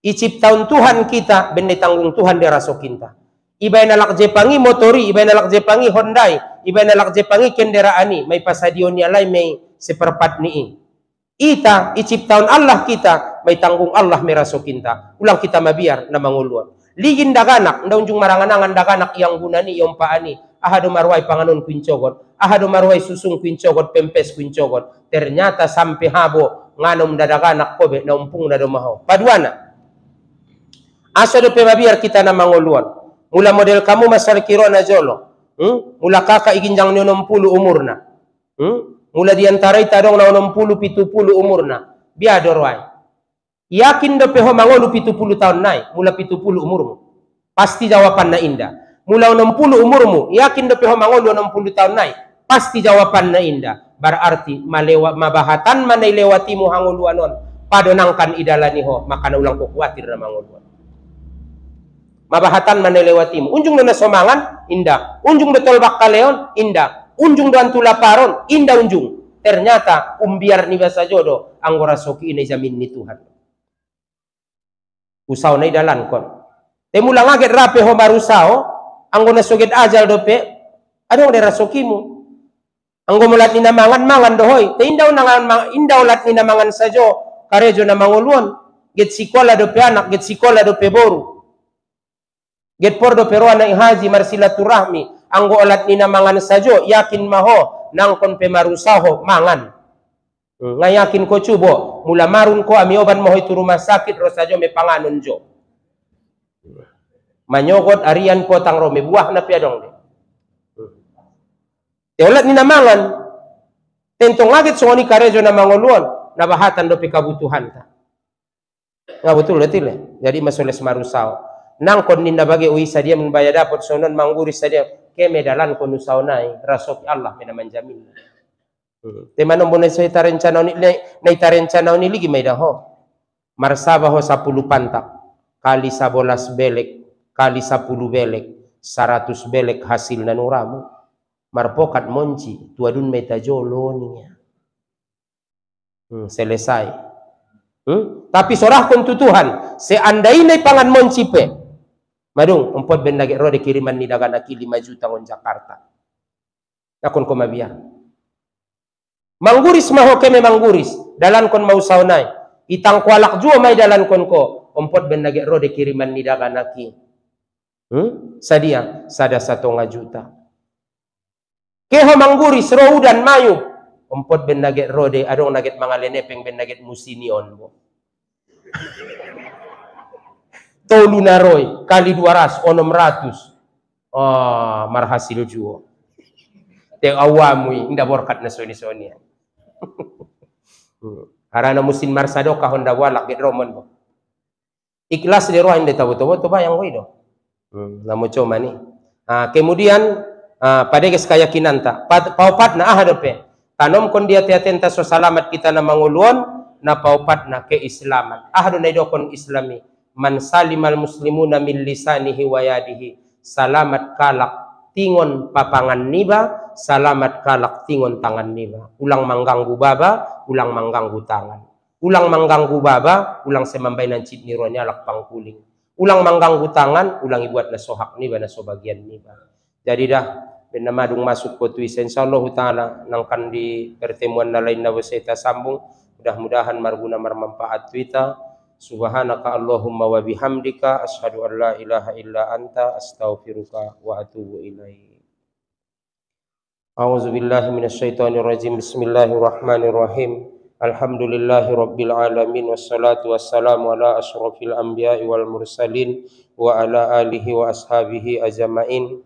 Iciptaun Tuhan kita, bende tanggung Tuhan dia raso kinta. Ibay nalak jepangi motori, ibay nalak jepangi Hyundai, ibay nalak jepangi kenderaani, may pasadion ni alay may seperempat ni. Ita iciptaun Allah kita, may tanggung Allah may raso kinta. Ulang kita mabiar na manguluan. Ligin daganak, ndaw jung maranganangan daganak yang gunani, yang paani. Ahado marway panganon kuincogot, ahado marway susung kuincogot, pempes kuincogot. Ternyata sampai habo nganom dadaganak kobe na umpung na domaho. Paduana. Asa do pebabiar kita na manguluan. Mula model kamu masal kiro na jolo. Mula kakak iginjang ni 60 umurna. Mula diantara itadong na 60-70 umurna. Biador way. Yakin do peho mangolu 70 tahun nai. Mula 70 umurmu. Pasti jawapan na indah. Mula 60 umurmu. Yakin do peho mangolu 60 tahun nai. Pasti jawapan na indah. Berarti mabahatan manay lewatimu hanguluanon. padonangkan idalani ho, maka ulang ko kuatir na manguluan. Mabahatan manelewatimu. Unjung na somangan, indah. Unjung betul bakaleon, indah. Unjung doan tulaparon, indah unjung. Ternyata umbiar ni basa jodoh, anggora soki ini jamin ni Tuhan. Usaw na idalan kon. Temula ngaget rape ho marusao, anggo na suget ajal dope, adong dera sokimu. Anggo mulat ni namangan mangan dohoy. Te indaw ulat ni namangan sajo, karejo na manguluan. Get sikola dope anak, get sikola dope boru. Get por dope roa na ihaji marsilaturahmi. Anggo ulat ni namangan sajo, yakin maho, nangkon pe marusaho, mangan. Ngayakin ko cubo, mula marun ko amioban mo itu rumah sakit rosajo me panganon jo. Manyogot arian potang rome buah na piadong de. Teolat ni namangan, tentong ngagit songoni karejo na mangoluan, nabahatan do pikabutuhan ta. Nga betul letile. Jadi masules marusao. Nangkon ninda bagi uisa dia membayar dapat sonon mangguris sadia ke medalan ko nusao nai rasok Allah me manjamin. Temano mo na sa itarencana ni ligi may daho. Marsaba ho 10 pantak, kali 11 belek, kali 10 belek, 100 belek hasil na nuramu. Marpokat monci, tuadun may tajolo niya. Selesai. Tapi sorah kon tutuhan, seandai na pangan monci pe, madung, umpod ben nage rode kiriman ni daga naki 5 juta ngon Jakarta. Nakon ko mabiya. Mangguris maho keme mangguris, dalan kon mau saunay. Itang kualak jua may dalan kon ko, umpod ben nage rode kiriman ni daga naki. Sadia, sada 1 juta. Keho mangguris ro udan mayu, umpod ben nage rode adong naget mga lenepeng ben naget musinion bo. Tolu naroy kali 200 600. Oh, marhasil juo. Te awamui inda borkat na soni-soni. Harana musin marsado ka honda walak get romon bo. Ikhlas di roh inde tabu-tabu to bayang ko ido. Namo cuma ni. Kemudian pada keyakinan ta. Paupat na ahadope. Tanom kon dia tiatenta so salamat kita na manguluan na paupat na keislaman. Ahado na idokon islami. Man salimal muslimuna min lisanihi wa yadihi. Salamat kalak tingon papangan niba, salamat kalak tingon tangan niba. Ulang mengganggu baba, ulang mengganggu tangan. Ulang mengganggu baba, ulang semambay nan cid nironya lak pangkuling. Ulang mengganggu tangan, ulang ibuat na sohak niba na sobagian niba. Jadi dah benamadung masuk ko tuisa insyaallah taala nangkan di pertemuan na lain na kita sambung. Mudah-mudahan marguna marmanfaat tuita. Subhanaka Allahumma wa bihamdika asyhadu an la ilaha illa anta astaghfiruka wa atubu ilaik. A'udzu billahi minasyaitonir rajim. Bismillahirrahmanirrahim. Alhamdulillahi rabbil alamin wassalatu wassalamu ala asyrafil anbiya'i wal mursalin wa ala alihi wa ashabihi ajmain.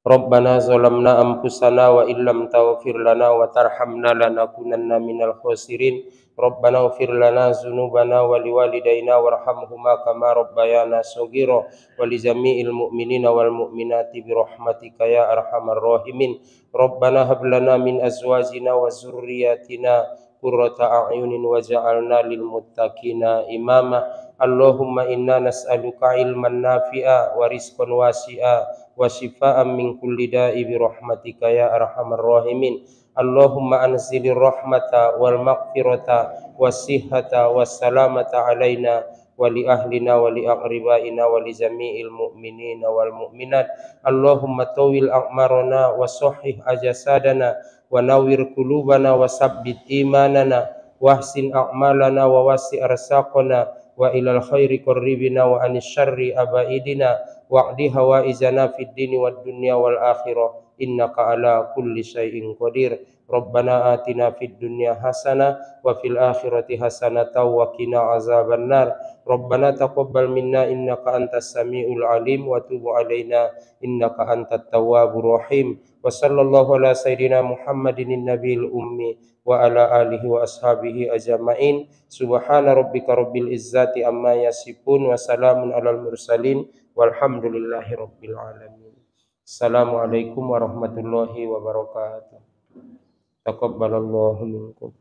Rabbana zalamna anfusana wa illam taghfir lana wa tarhamna lanakunanna minal khasirin. Rabbana ighfir lana dzunubana wa liwalidayna warhamhuma kama rabbayana shaghira wa li jami'il mu'minina wal mu'minati bi rahmatika ya arhamar rahimin. Rabbana hab lana min azwajina wa dzurriyyatina qurrata a'yunin waj'alna lil muttaqina imama. Allahumma inna nas'aluka ilman nafi'a wa rizqan wasi'a wa shifaa'an min kulli da'i bi rahmatika ya arhamar rahimin. Allahumma anzilir rahmata wal maghfirata was-sihhata was-salamata alaina wa li ahlina wa li aqribaina wa li jami'il mu'minina wal mu'minat. Allahumma tawil a'marana wa sahhih ajasadana wa nawwir qulubana wa sabbit imanana wa ahsin a'malana wa wasi' arsaqana wa ilal khairi qarribina wa anis syarri abaidina wa'di hawaizana fid dini wad dunya wal akhirah innaka ala kulli syai'in qadir. Rabbana atina fid dunya hasanah wa fil akhirati hasanatan wa qina azabannar. Rabbana taqabbal minna innaka antas samiul alim wa tub alaina innaka antat tawwabur rahim. Wa sallallahu ala sayidina Muhammadin nabiyil ummi wa ala alihi wa ashabihi ajma'in. Subhana rabbika rabbil izzati amma yasifun wa salamun alal mursalin walhamdulillahi rabbil alamin. Assalamualaikum warahmatullahi wabarakatuh. Taqabbalallahu minkum.